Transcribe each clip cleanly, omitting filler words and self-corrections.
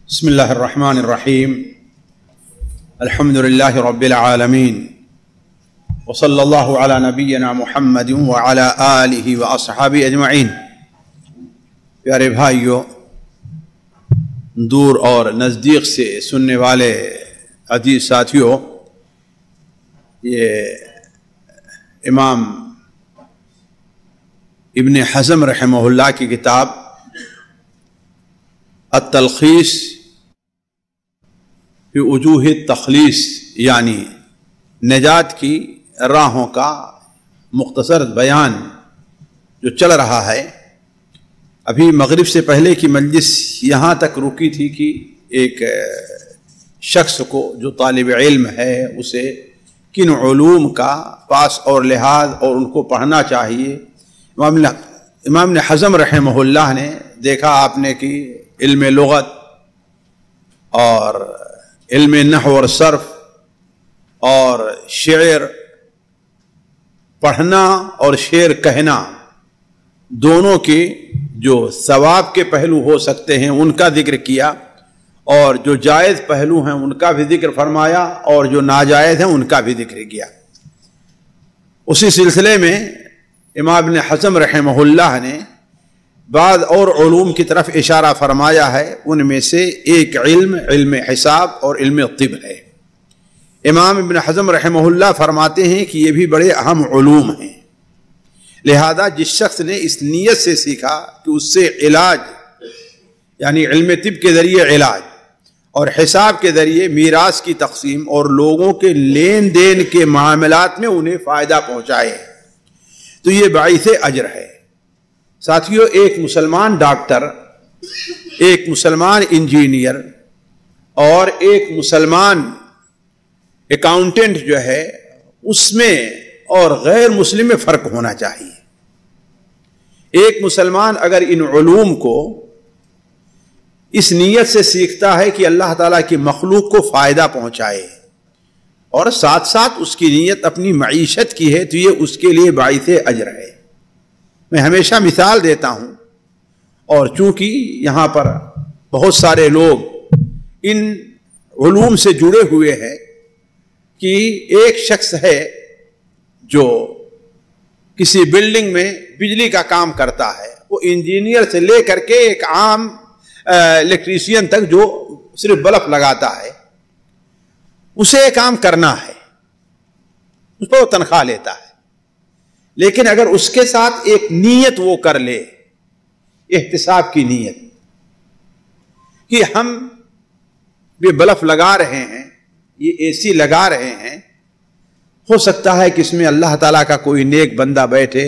بسم الله الرحمن الرحيم. الحمد لله رب العالمين، وصلى الله على نبينا محمد وعلى آله وأصحابه أجمعين۔ پیارے بھائیوں، دور اور نزدیک سے سننے والے عزیز ساتھیوں، یہ امام ابن حزم رحمہ اللہ کی کتاب التلخیص فی وجوہ التخلیص، یعنی نجات کی راہوں کا مختصر بیان جو چل رہا ہے۔ ابھی مغرب سے پہلے کی مجلس یہاں تک رکی تھی کہ ایک شخص کو جو طالب علم ہے اسے کن علوم کا پاس اور لحاظ اور ان کو پڑھنا چاہیے۔ امام ابن حزم رحمہ اللہ نے دیکھا آپ نے کہ علم لغت اور علم نحو اور صرف اور شعر پڑھنا اور شعر کہنا دونوں کے جو ثواب کے پہلو ہو سکتے ہیں ان کا ذکر کیا، اور جو جائز پہلو ہیں ان کا بھی ذکر فرمایا، اور جو ناجائز ہیں ان کا بھی ذکر کیا۔ اسی سلسلے میں امام ابن حزم رحمہ اللہ نے بعض اور علوم کی طرف اشارہ فرمایا ہے، ان میں سے ایک علم حساب اور علم طب ہے۔ امام ابن حزم رحمہ اللہ فرماتے ہیں کہ یہ بھی بڑے اہم علوم ہیں، لہذا جس شخص نے اس نیت سے سیکھا کہ اس سے علاج، یعنی علم طب کے ذریعے علاج اور حساب کے ذریعے میراث کی تقسیم اور لوگوں کے لین دین کے معاملات میں انہیں فائدہ پہنچائے، تو یہ باعث اجر ہے۔ ساتھیوں، ایک مسلمان ڈاکٹر، ایک مسلمان انجینئر اور ایک مسلمان اکاؤنٹنٹ جو ہے اس میں اور غیر مسلم میں فرق ہونا چاہیے۔ ایک مسلمان اگر ان علوم کو اس نیت سے سیکھتا ہے کہ اللہ تعالیٰ کی مخلوق کو فائدہ پہنچائے اور ساتھ ساتھ اس کی نیت اپنی معیشت کی ہے، تو یہ اس کے لیے باعث اجر ہے۔ میں ہمیشہ مثال دیتا ہوں، اور چونکہ یہاں پر بہت سارے لوگ ان علوم سے جڑے ہوئے ہیں، کہ ایک شخص ہے جو کسی بلڈنگ میں بجلی کا کام کرتا ہے، وہ انجینئر سے لے کر کے ایک عام الیکٹریشین تک جو صرف بلب لگاتا ہے، اسے یہ کام کرنا ہے، اس پر وہ تنخواہ لیتا ہے۔ لیکن اگر اس کے ساتھ ایک نیت وہ کر لے، احتساب کی نیت، کہ ہم یہ بلب لگا رہے ہیں، یہ اے سی لگا رہے ہیں، ہو سکتا ہے کہ اس میں اللہ تعالیٰ کا کوئی نیک بندہ بیٹھے،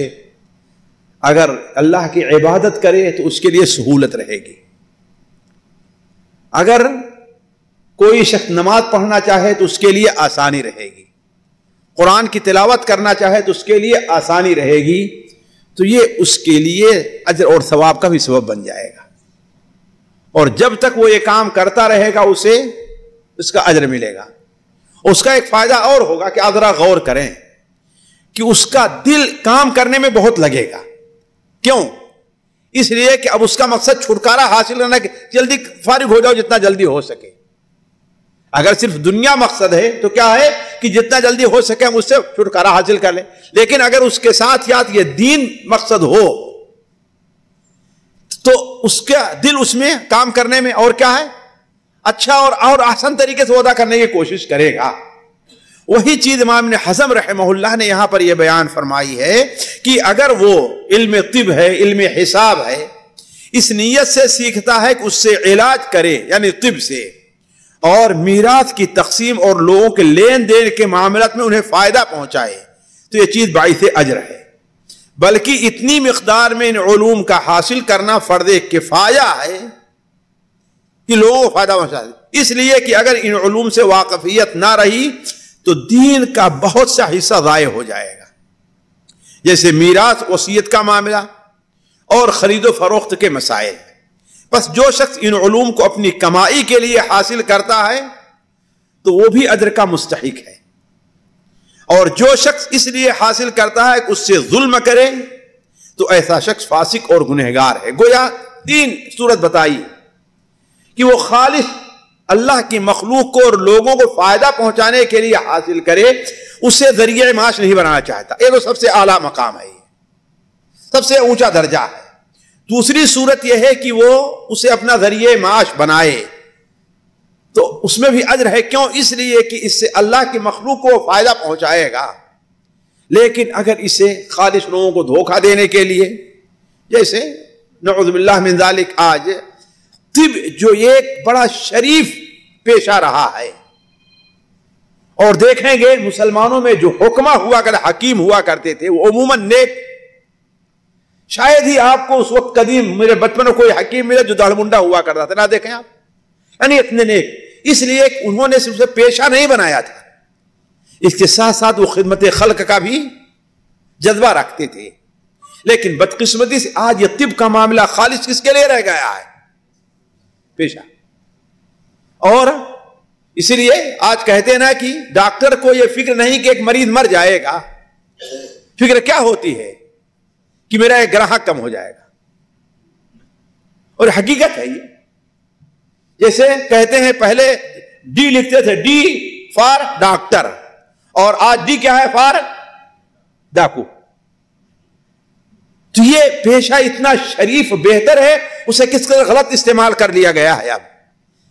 اگر اللہ کی عبادت کرے تو اس کے لیے سہولت رہے گی۔ اگر کوئی شخص نماز پڑھنا چاہے تو اس کے لیے آسانی رہے گی، قرآن کی تلاوت کرنا چاہے تو اس کے لیے آسانی رہے گی، تو یہ اس کے لیے اجر اور ثواب کا بھی سبب بن جائے گا، اور جب تک وہ یہ کام کرتا رہے گا اسے اس کا اجر ملے گا۔ اس کا ایک فائدہ اور ہوگا کہ آپ ذرا غور کریں کہ اس کا دل کام کرنے میں بہت لگے گا۔ کیوں؟ اس لیے کہ اب اس کا مقصد چھٹکارا حاصل کرنا، کہ جلدی فارغ ہو جاؤ جتنا جلدی ہو سکے۔ اگر صرف دنیا مقصد ہے تو کیا ہے کہ جتنا جلدی ہو سکے ہم اس سے چھٹکارا حاصل کر لیں، لیکن اگر اس کے ساتھ یہ دین مقصد ہو تو اس کا دل اس میں کام کرنے میں اور کیا ہے، اچھا اور آسان طریقے سے ادا کرنے کی کوشش کرے گا۔ وہی چیز امام ابن حزم رحمہ اللہ نے یہاں پر یہ بیان فرمائی ہے کہ اگر وہ علم طب ہے، علم حساب ہے، اس نیت سے سیکھتا ہے کہ اس سے علاج کرے، یعنی طب سے، اور میراث کی تقسیم اور لوگوں کے لین دین کے معاملات میں انہیں فائدہ پہنچائے، تو یہ چیز باعث اجر ہے۔ بلکہ اتنی مقدار میں ان علوم کا حاصل کرنا فرض کفایہ ہے کہ لوگوں کو فائدہ پہنچائے، اس لیے کہ اگر ان علوم سے واقفیت نہ رہی تو دین کا بہت سا حصہ ضائع ہو جائے گا، جیسے میراث، وصیت کا معاملہ اور خرید و فروخت کے مسائل۔ بس جو شخص ان علوم کو اپنی کمائی کے لیے حاصل کرتا ہے تو وہ بھی اجر کا مستحق ہے، اور جو شخص اس لیے حاصل کرتا ہے کہ اس سے ظلم کرے تو ایسا شخص فاسق اور گنہگار ہے۔ گویا تین صورت بتائی کہ وہ خالص اللہ کی مخلوق کو اور لوگوں کو فائدہ پہنچانے کے لیے حاصل کرے، اسے ذریعہ معاش نہیں بنانا چاہتا. یہ تو سب سے اعلیٰ مقام ہے، سب سے اونچا درجہ ہے. دوسری صورت یہ ہے کہ وہ اسے اپنا ذریعہ معاش بنائے تو اس میں بھی اجر ہے. کیوں؟ اس لیے کہ اس سے اللہ کی مخلوق کو فائدہ پہنچائے گا. لیکن اگر اسے خالص لوگوں کو دھوکہ دینے کے لیے، جیسے نعوذ باللہ من ذالک آج طب جو ایک بڑا شریف پیشہ رہا ہے، اور دیکھیں گے مسلمانوں میں جو حکمہ ہوا کرتے، حکیم ہوا کرتے تھے، وہ عموماً نیک. شاید ہی آپ کو اس وقت قدیم میرے بچپن میں کوئی حکیم ملے جو داڑھ منڈا ہوا کرتا تھا، نہ دیکھیں آپ، یعنی اتنے نیک. اس لیے انہوں نے صرف پیشہ نہیں بنایا تھا، اس کے ساتھ ساتھ وہ خدمت خلق کا بھی جذبہ رکھتے تھے. لیکن بدقسمتی سے آج یہ طب کا معاملہ خالص کس کے لیے رہ گیا ہے؟ پیشہ. اور اسی لیے آج کہتے ہیں نا کہ ڈاکٹر کو یہ فکر نہیں کہ ایک مریض مر جائے گا، فکر کیا ہوتی ہے کہ میرا ایک گراہک کم ہو جائے گا. اور حقیقت ہے یہ. جیسے کہتے ہیں پہلے ڈی لکھتے تھے، ڈی فار ڈاکٹر، اور آج ڈی کیا ہے؟ فار ڈاکو. تو یہ پیشہ اتنا شریف بہتر ہے، اسے کس قدر غلط استعمال کر لیا گیا ہے. اب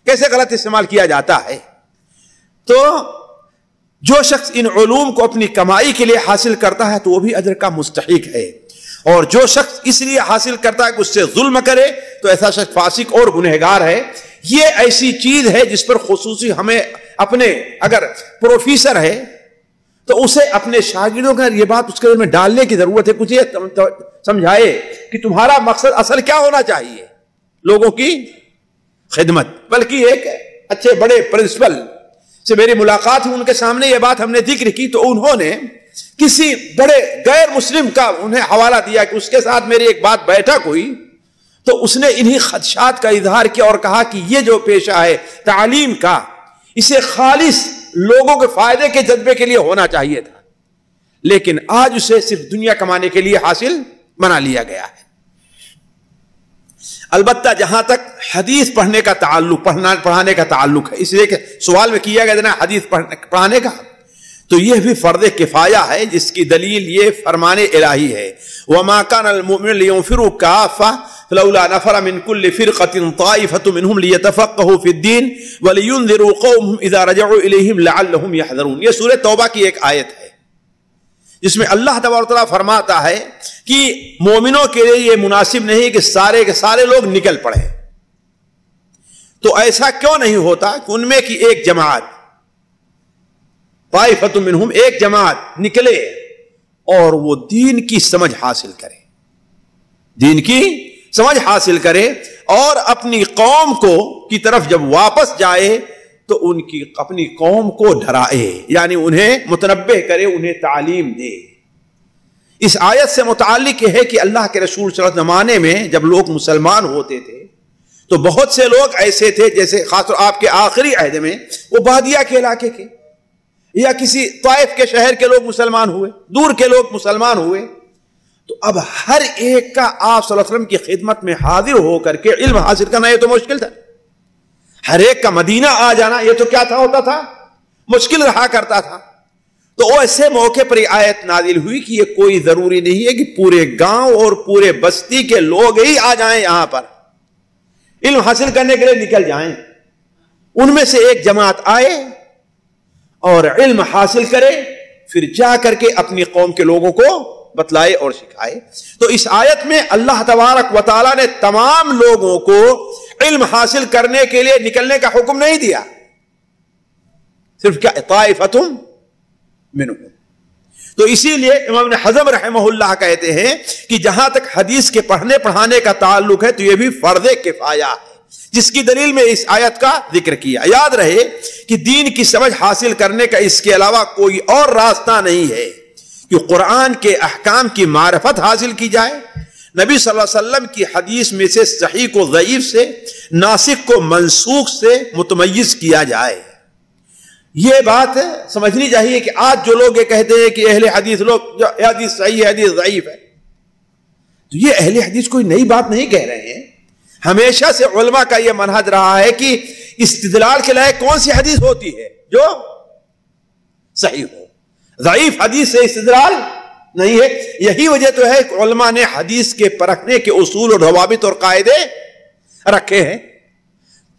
کیسے غلط استعمال کیا جاتا ہے؟ تو جو شخص ان علوم کو اپنی کمائی کے لیے حاصل کرتا ہے تو وہ بھی اجر کا مستحق ہے، اور جو شخص اس لیے حاصل کرتا ہے کہ اس سے ظلم کرے تو ایسا شخص فاسق اور گنہگار ہے. یہ ایسی چیز ہے جس پر خصوصی ہمیں اپنے، اگر پروفیسر ہے تو اسے اپنے شاگردوں کا یہ بات اس کے دل میں ڈالنے کی ضرورت ہے، کچھ یہ سمجھائے کہ تمہارا مقصد اصل کیا ہونا چاہیے، لوگوں کی خدمت. بلکہ ایک اچھے بڑے پرنسپل سے میری ملاقات ہوئی، ان کے سامنے یہ بات ہم نے ذکر کی تو انہوں نے کسی بڑے غیر مسلم کا انہیں حوالہ دیا کہ اس کے ساتھ میری ایک بات بیٹھک ہوئی تو اس نے انہی خدشات کا اظہار کیا اور کہا کہ یہ جو پیشہ ہے تعلیم کا، اسے خالص لوگوں کے فائدے کے جذبے کے لیے ہونا چاہیے تھا، لیکن آج اسے صرف دنیا کمانے کے لیے حاصل بنا لیا گیا ہے. البتہ جہاں تک حدیث پڑھنے کا تعلق، پڑھانے کا تعلق ہے، اس لیے کہ سوال میں کیا گیا نا حدیث پڑھانے کا، تو یہ بھی فرض کفایہ ہے، جس کی دلیل یہ فرمان الہی ہے وَمَا كَانَ الْمُؤْمِنُونَ لِيَنْفِرُوا كَافَّةً فَلَوْلَا نَفَرَ مِنْ كُلِّ فِرْقَةٍ طَائِفَةٌ مِنْهُمْ لِيَتَفَقَّهُوا فِي الدِّينِ وَلِيُنذِرُوا قَوْمَهُمْ إِذَا رَجَعُوا إِلَيْهِمْ لَعَلَّهُمْ يَحْذَرُونَ. یہ سورہ توبہ کی ایک آیت ہے جس میں اللہ تبارک و تعالیٰ فرماتا ہے کہ مومنوں کے لیے یہ مناسب نہیں کہ سارے کے سارے لوگ نکل پڑے. تو ایسا کیوں نہیں ہوتا کہ ان میں کی ایک جماعت، طائفۃ منہم، ایک جماعت نکلے اور وہ دین کی سمجھ حاصل کرے، دین کی سمجھ حاصل کرے، اور اپنی قوم کو کی طرف جب واپس جائے تو ان کی اپنی قوم کو ڈرائے، یعنی انہیں متنبہ کرے، انہیں تعلیم دے. اس آیت سے متعلق یہ ہے کہ اللہ کے رسول صلی اللہ علیہ وسلم زمانے میں جب لوگ مسلمان ہوتے تھے تو بہت سے لوگ ایسے تھے، جیسے خاص طور آپ کے آخری عہد میں وہ بادیہ کے علاقے کے یا کسی طائف کے شہر کے لوگ مسلمان ہوئے، دور کے لوگ مسلمان ہوئے، تو اب ہر ایک کا آپ صلی اللہ علیہ وسلم کی خدمت میں حاضر ہو کر کے علم حاصل کرنا یہ تو مشکل تھا. ہر ایک کا مدینہ آ جانا یہ تو کیا تھا، ہوتا تھا، مشکل رہا کرتا تھا. تو ایسے موقع پر یہ آیت نازل ہوئی کہ یہ کوئی ضروری نہیں ہے کہ پورے گاؤں اور پورے بستی کے لوگ ہی آ جائیں یہاں پر علم حاصل کرنے کے لیے نکل جائیں. ان میں سے ایک جماعت آئے اور علم حاصل کرے، پھر جا کر کے اپنی قوم کے لوگوں کو بتلائے اور سکھائے. تو اس آیت میں اللہ تبارک و تعالیٰ نے تمام لوگوں کو علم حاصل کرنے کے لیے نکلنے کا حکم نہیں دیا، صرف کیا طائفۃ منہم. تو اسی لیے امام ابن حزم رحمہ اللہ کہتے ہیں کہ جہاں تک حدیث کے پڑھنے پڑھانے کا تعلق ہے تو یہ بھی فرض کفایہ ہے، جس کی دلیل میں اس آیت کا ذکر کیا. یاد رہے کہ دین کی سمجھ حاصل کرنے کا اس کے علاوہ کوئی اور راستہ نہیں ہے کہ قرآن کے احکام کی معرفت حاصل کی جائے، نبی صلی اللہ علیہ وسلم کی حدیث میں سے صحیح کو ضعیف سے، ناسخ کو منسوخ سے متمیز کیا جائے. یہ بات سمجھنی چاہیے کہ آج جو لوگ یہ کہتے ہیں کہ اہل حدیث لوگ حدیث صحیح ہے حدیث ضعیف ہے، تو یہ اہل حدیث کوئی نئی بات نہیں کہہ رہے ہیں. ہمیشہ سے علماء کا یہ منہج رہا ہے کہ استدلال کے لائق کون سی حدیث ہوتی ہے؟ جو صحیح ہو۔ ضعیف حدیث سے استدلال نہیں ہے۔ یہی وجہ تو ہے کہ علماء نے حدیث کے پرکھنے کے اصول اور ضوابط اور قاعدے رکھے ہیں۔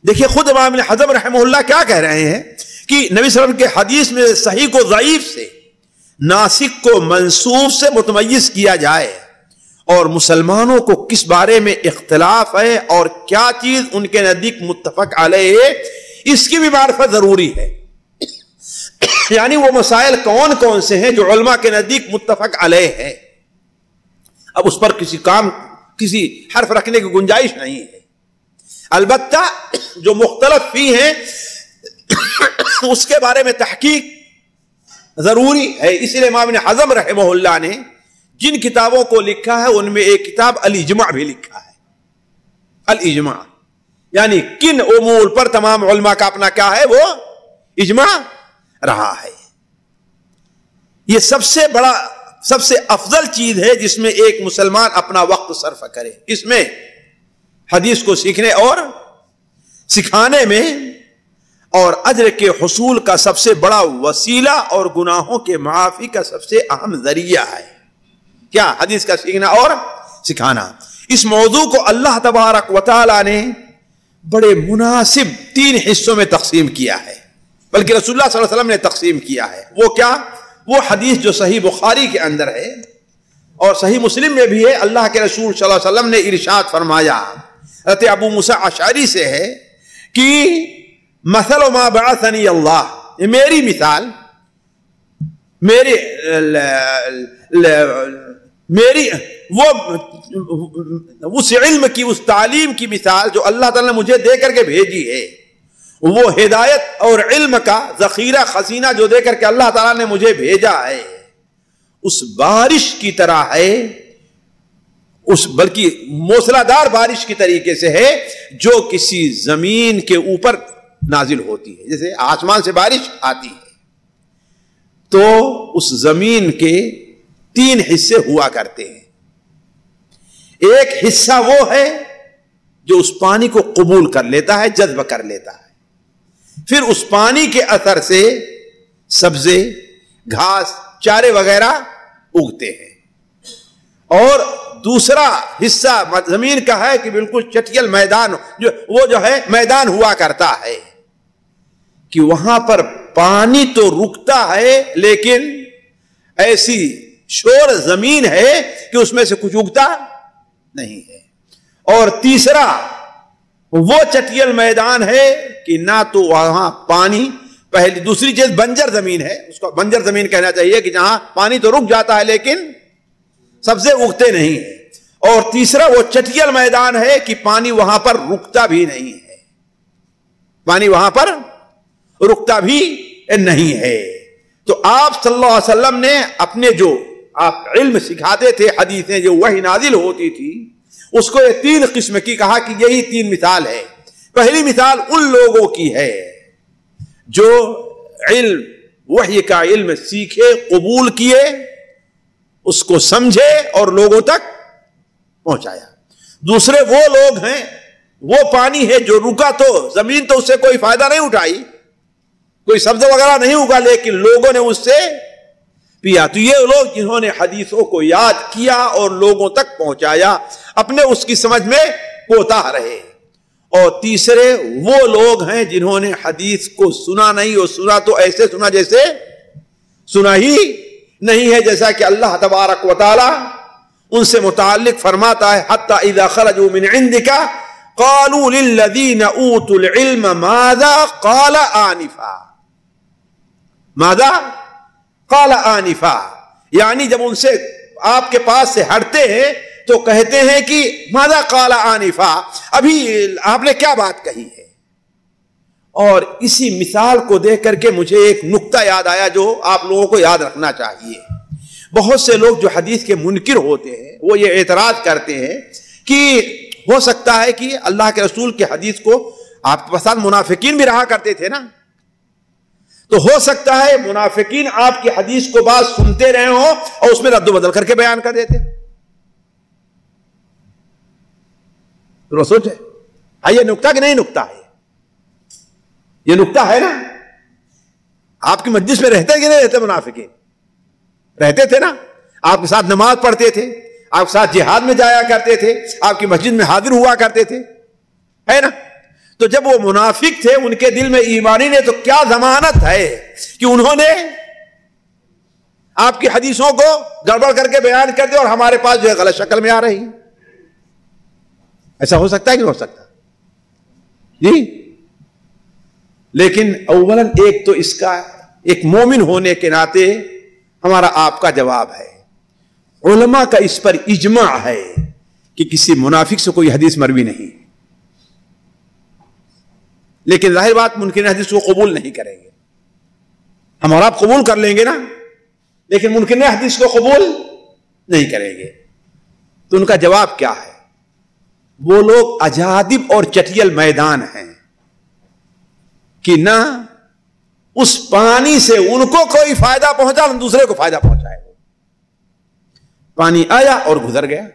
دیکھیے خود امام ابن حزم رحمہ اللہ کیا کہہ رہے ہیں کہ نبی صلی اللہ علیہ وسلم کے حدیث میں صحیح کو ضعیف سے، ناسخ کو منسوخ سے متمیز کیا جائے، اور مسلمانوں کو کس بارے میں اختلاف ہے اور کیا چیز ان کے نزدیک متفق علیہ ہے، اس کی بھی معرفت ضروری ہے۔ یعنی وہ مسائل کون کون سے ہیں جو علماء کے نزدیک متفق علیہ ہیں، اب اس پر کسی حرف رکھنے کی گنجائش نہیں ہے۔ البتہ جو مختلف فی ہیں اس کے بارے میں تحقیق ضروری ہے۔ اس لیے امام ابن حزم رحمہ اللہ نے جن کتابوں کو لکھا ہے ان میں ایک کتاب الاجماع بھی لکھا ہے۔ الاجماع یعنی کن امور پر تمام علماء کا اپنا کیا ہے، وہ اجماع رہا ہے۔ یہ سب سے بڑا، سب سے افضل چیز ہے جس میں ایک مسلمان اپنا وقت صرف کرے، اس میں حدیث کو سیکھنے اور سکھانے میں، اور اجر کے حصول کا سب سے بڑا وسیلہ اور گناہوں کے معافی کا سب سے اہم ذریعہ ہے کیا؟ حدیث کا سیکھنا اور سکھانا۔ اس موضوع کو اللہ تبارک و تعالی نے بڑے مناسب 3 حصوں میں تقسیم کیا ہے، بلکہ رسول اللہ صلی اللہ علیہ وسلم نے تقسیم کیا ہے۔ وہ کیا؟ وہ حدیث جو صحیح بخاری کے اندر ہے اور صحیح مسلم میں بھی ہے۔ اللہ کے رسول صلی اللہ علیہ وسلم نے ارشاد فرمایا، حضرت ابو موسیٰ اشعری سے ہے کہ مثل ما بعثنی اللہ، یہ میری مثال، میری وہ اس علم کی، اس تعلیم کی مثال جو اللہ تعالیٰ نے مجھے دے کر کے بھیجی ہے، وہ ہدایت اور علم کا ذخیرہ خزینہ جو دے کر کے اللہ تعالیٰ نے مجھے بھیجا ہے، اس بارش کی طرح ہے، بلکہ موسلادھار بارش کی طریقے سے ہے جو کسی زمین کے اوپر نازل ہوتی ہے۔ جیسے آسمان سے بارش آتی ہے تو اس زمین کے 3 حصے ہوا کرتے ہیں۔ ایک حصہ وہ ہے جو اس پانی کو قبول کر لیتا ہے، جذب کر لیتا ہے، پھر اس پانی کے اثر سے سبزے، گھاس، چارے وغیرہ اگتے ہیں۔ اور دوسرا حصہ زمین کا ہے کہ بالکل چٹیل میدان، جو ہے میدان ہوا کرتا ہے کہ وہاں پر پانی تو رکتا ہے لیکن ایسی شور زمین ہے کہ اس میں سے کچھ اگتا نہیں ہے۔ اور تیسرا وہ چٹیل میدان ہے کہ نہ تو وہاں پانی، پہلی دوسری چیز بنجر زمین ہے، اس کو بنجر زمین کہنا چاہیے کہ جہاں پانی تو رک جاتا ہے لیکن سبزے اگتے نہیں ہیں، اور تیسرا وہ چٹیل میدان ہے کہ پانی وہاں پر رکتا بھی نہیں ہے، پانی وہاں پر رکتا بھی نہیں ہے۔ تو آپ صلی اللہ علیہ وسلم نے اپنے جو آپ علم سکھاتے تھے، حدیثیں جو وحی نازل ہوتی تھی، اس کو یہ 3 قسم کی کہا کہ یہی 3 مثال ہے۔ پہلی مثال ان لوگوں کی ہے جو علم، وحی کا علم سیکھے، قبول کیے، اس کو سمجھے اور لوگوں تک پہنچایا۔ دوسرے وہ لوگ ہیں، وہ پانی ہے جو رکا تو زمین تو اس سے کوئی فائدہ نہیں اٹھائی، کوئی سبزہ وغیرہ نہیں اگا، لیکن لوگوں نے اس سے پیا۔ تو یہ لوگ جنہوں نے حدیثوں کو یاد کیا اور لوگوں تک پہنچایا، اپنے اس کی سمجھ میں کوتاہ رہے۔ اور تیسرے وہ لوگ ہیں جنہوں نے حدیث کو سنا نہیں، اور سنا تو ایسے سنا جیسے سنا ہی نہیں ہے، جیسا کہ اللہ تبارک و تعالی ان سے متعلق فرماتا ہے حتی اذا خرجوا من عندك قالوا للذین اوتوا العلم ماذا قال آنفا، ماذا قال آنفا، یعنی جب ان سے آپ کے پاس سے ہٹتے ہیں تو کہتے ہیں کہ ماذا قال آنفا، ابھی آپ نے کیا بات کہی ہے۔ اور اسی مثال کو دیکھ کر کے مجھے ایک نکتہ یاد آیا جو آپ لوگوں کو یاد رکھنا چاہیے۔ بہت سے لوگ جو حدیث کے منکر ہوتے ہیں وہ یہ اعتراض کرتے ہیں کہ ہو سکتا ہے کہ اللہ کے رسول کے حدیث کو، آپ کے پاس منافقین بھی رہا کرتے تھے نا، تو ہو سکتا ہے منافقین آپ کی حدیث کو بات سنتے رہے ہوں اور اس میں رد و بدل کر کے بیان کر دیتے۔ تو سوچے ہے یہ نکتہ کہ نہیں نکتہ ہے؟ یہ نکتہ ہے نا. آپ کی مجلس میں رہتے کہ نہیں رہتے منافقین؟ رہتے تھے نا. آپ کے ساتھ نماز پڑھتے تھے, آپ کے ساتھ جہاد میں جایا کرتے تھے, آپ کی مسجد میں حاضر ہوا کرتے تھے, ہے نا. تو جب وہ منافق تھے, ان کے دل میں ایمان ہی نہیں, تو کیا ضمانت ہے کہ انہوں نے آپ کی حدیثوں کو گڑبڑ کر کے بیان کر دیا اور ہمارے پاس جو ہے غلط شکل میں آ رہی؟ ایسا ہو سکتا ہے کہ نہیں ہو سکتا؟ جی. لیکن اولاً ایک تو اس کا ایک مومن ہونے کے ناطے ہمارا آپ کا جواب ہے, علماء کا اس پر اجماع ہے کہ کسی منافق سے کوئی حدیث مروی نہیں, لیکن ظاہر بات ممکن حدیث کو قبول نہیں کریں گے. ہم اور آپ قبول کر لیں گے نا, لیکن ممکن حدیث کو قبول نہیں کریں گے. تو ان کا جواب کیا ہے؟ وہ لوگ اجادب اور چٹیل میدان ہیں کہ نہ اس پانی سے ان کو کوئی فائدہ پہنچا نہ دوسرے کو فائدہ پہنچائے. پانی آیا اور گزر گیا.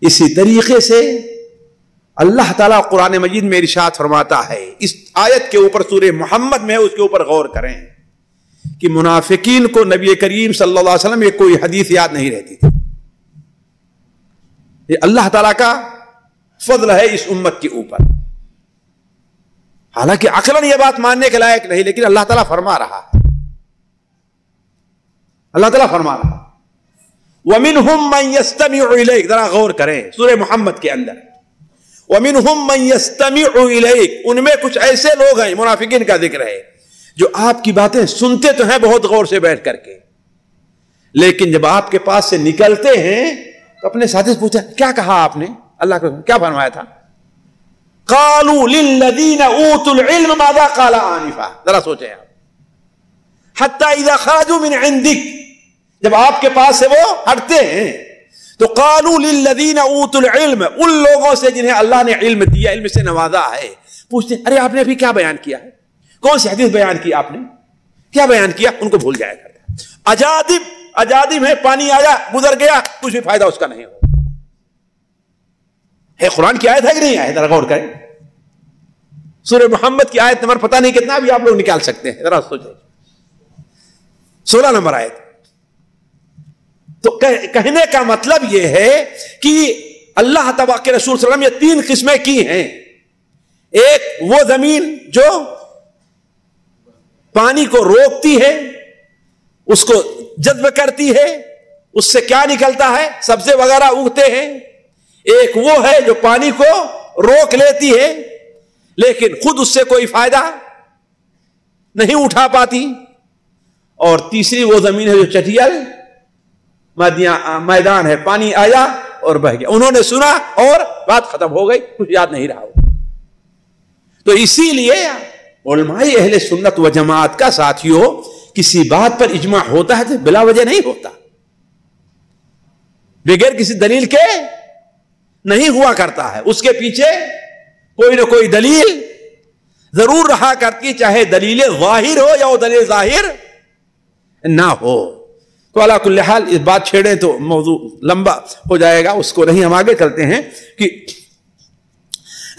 اسی طریقے سے اللہ تعالیٰ قرآن مجید میں ارشاد فرماتا ہے, اس آیت کے اوپر سورہ محمد میں اس کے اوپر غور کریں کہ منافقین کو نبی کریم صلی اللہ علیہ وسلم یہ کوئی حدیث یاد نہیں رہتی تھی. یہ اللہ تعالیٰ کا فضل ہے اس امت کے اوپر. حالانکہ عقلاً یہ بات ماننے کے لائق نہیں, لیکن اللہ تعالیٰ فرما رہا ہے. اللہ تعالیٰ فرما رہا وَمِنْهُمْ مَنْ يَسْتَمِعُ إِلَيْكَ. ذرا غور کریں سورہ محمد کے اندر, وَمِنْهُمْ مَنْ يَسْتَمِعُ إِلَيْكَ. ان میں کچھ ایسے لوگ ہیں, منافقین کا ذکر ہے, جو آپ کی باتیں سنتے تو ہیں بہت غور سے بیٹھ کر کے, لیکن جب آپ کے پاس سے نکلتے ہیں تو اپنے ساتھی سے پوچھا کیا کہا آپ نے, اللہ کو کیا فرمایا تھا؟ قالوا للذین اوتوا العلم ماذا قال آنفا. ذرا سوچیں آپ. حتی اذا خرجوا من عندک, جب آپ کے پاس سے وہ ہٹتے ہیں تو قالوا للذین اوتوا العلم, ان لوگوں سے جنہیں اللہ نے علم دیا, علم سے نوازا ہے, پوچھتے ہیں ارے آپ نے ابھی کیا بیان کیا ہے, کون سی حدیث بیان کی آپ نے, کیا بیان کیا؟ ان کو بھول جایا کرتا. اجادب ہے, پانی آیا گزر گیا, کچھ بھی فائدہ اس کا نہیں ہو. ہے قرآن کی آیت ہے کہ نہیں آیت؟ ذرا غور کریں. سورہ محمد کی آیت نمبر پتہ نہیں کتنا بھی آپ لوگ نکال سکتے ہیں, ذرا سوچیں. 16 نمبر آیت. تو کہنے کا مطلب یہ ہے کہ اللہ تبارک کے رسول صلی اللہ علیہ وسلم یہ 3 قسمیں کی ہیں. ایک وہ زمین جو پانی کو روکتی ہے, اس کو جذب کرتی ہے, اس سے کیا نکلتا ہے, سبزے وغیرہ اگتے ہیں. ایک وہ ہے جو پانی کو روک لیتی ہے لیکن خود اس سے کوئی فائدہ نہیں اٹھا پاتی. اور تیسری وہ زمین ہے جو چٹیل میدان ہے, پانی آیا اور بہہ گیا, انہوں نے سنا اور بات ختم ہو گئی, کچھ یاد نہیں رہا. تو اسی لیے علماء اہل سنت و جماعت کا ساتھیوں کسی بات پر اجماع ہوتا ہے تو بلا وجہ نہیں ہوتا, بغیر کسی دلیل کے نہیں ہوا کرتا ہے. اس کے پیچھے کوئی نہ کوئی دلیل ضرور رہا کرتی, چاہے دلیل ظاہر ہو یا وہ دلیل ظاہر نہ ہو. تو علی کل حال اس بات چھیڑیں تو موضوع لمبا ہو جائے گا, اس کو نہیں. ہم آگے چلتے ہیں کہ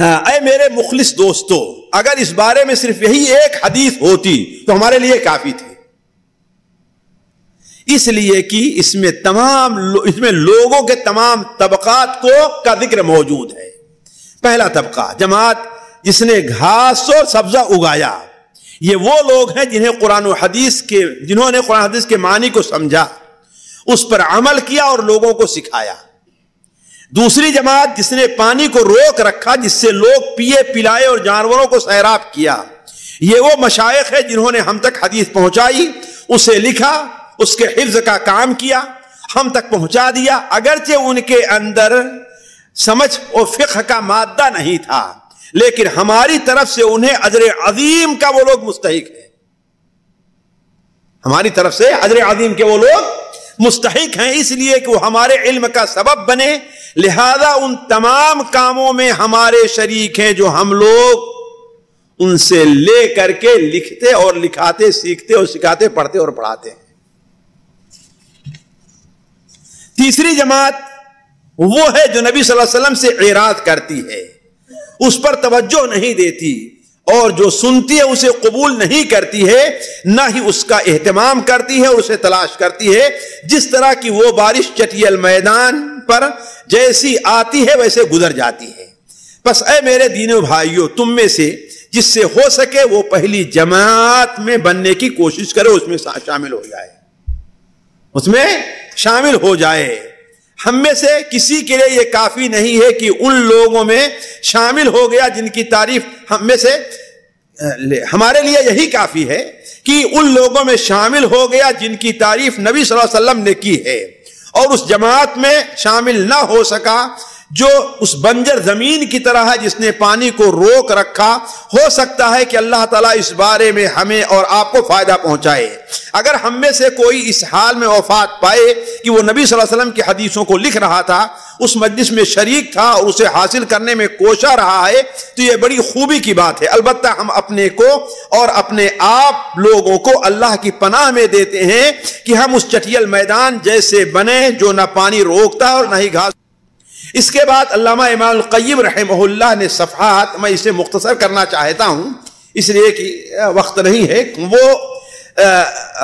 اے میرے مخلص دوستو, اگر اس بارے میں صرف یہی ایک حدیث ہوتی تو ہمارے لیے کافی تھی. اس لیے کہ اس میں لوگوں کے تمام طبقات کا ذکر موجود ہے. پہلا طبقہ جماعت جس نے گھاس اور سبزہ اگایا, یہ وہ لوگ ہیں جنہوں نے قرآن و حدیث کے معنی کو سمجھا, اس پر عمل کیا اور لوگوں کو سکھایا. دوسری جماعت جس نے پانی کو روک رکھا, جس سے لوگ پیے پلائے اور جانوروں کو سیراب کیا, یہ وہ مشائخ ہیں جنہوں نے ہم تک حدیث پہنچائی, اسے لکھا, اس کے حفظ کا کام کیا, ہم تک پہنچا دیا. اگرچہ ان کے اندر سمجھ اور فقہ کا مادہ نہیں تھا, لیکن ہماری طرف سے انہیں اجر عظیم کا وہ لوگ مستحق ہیں. ہماری طرف سے اجر عظیم کے وہ لوگ مستحق ہیں, اس لیے کہ وہ ہمارے علم کا سبب بنے. لہذا ان تمام کاموں میں ہمارے شریک ہیں جو ہم لوگ ان سے لے کر کے لکھتے اور لکھاتے, سیکھتے اور سکھاتے, پڑھتے اور پڑھاتے ہیں. تیسری جماعت وہ ہے جو نبی صلی اللہ علیہ وسلم سے اعراض کرتی ہے، اس پر توجہ نہیں دیتی، اور جو سنتی ہے اسے قبول نہیں کرتی ہے، نہ ہی اس کا اہتمام کرتی ہے اور اسے تلاش کرتی ہے، جس طرح کی وہ بارش چٹیل میدان پر جیسی آتی ہے ویسے گزر جاتی ہے۔ پس اے میرے دینوں بھائیوں، تم میں سے جس سے ہو سکے وہ پہلی جماعت میں بننے کی کوشش کرے، اس میں شامل ہو جائے، اس میں شامل ہو جائے۔ ہم میں سے کسی کے لیے یہ کافی نہیں ہے کہ ان لوگوں میں شامل ہو گیا جن کی تعریف ہم میں سے، ہمارے لیے یہی کافی ہے کہ ان لوگوں میں شامل ہو گیا جن کی تعریف نبی صلی اللہ علیہ وسلم نے کی ہے، اور اس جماعت میں شامل نہ ہو سکا جو اس بنجر زمین کی طرح ہے جس نے پانی کو روک رکھا۔ ہو سکتا ہے کہ اللہ تعالیٰ اس بارے میں ہمیں اور آپ کو فائدہ پہنچائے۔ اگر ہم میں سے کوئی اس حال میں وفات پائے کہ وہ نبی صلی اللہ علیہ وسلم کی حدیثوں کو لکھ رہا تھا، اس مجلس میں شریک تھا اور اسے حاصل کرنے میں کوشاں رہا ہے، تو یہ بڑی خوبی کی بات ہے۔ البتہ ہم اپنے کو اور اپنے آپ لوگوں کو اللہ کی پناہ میں دیتے ہیں کہ ہم اس چٹیل میدان جیسے بنے جو نہ پانی روکتا اور نہ ہی گھاس۔ اس کے بعد علامہ امام القیم رحمہ اللہ نے صفحات، میں اسے مختصر کرنا چاہتا ہوں اس لیے کہ وقت نہیں ہے، وہ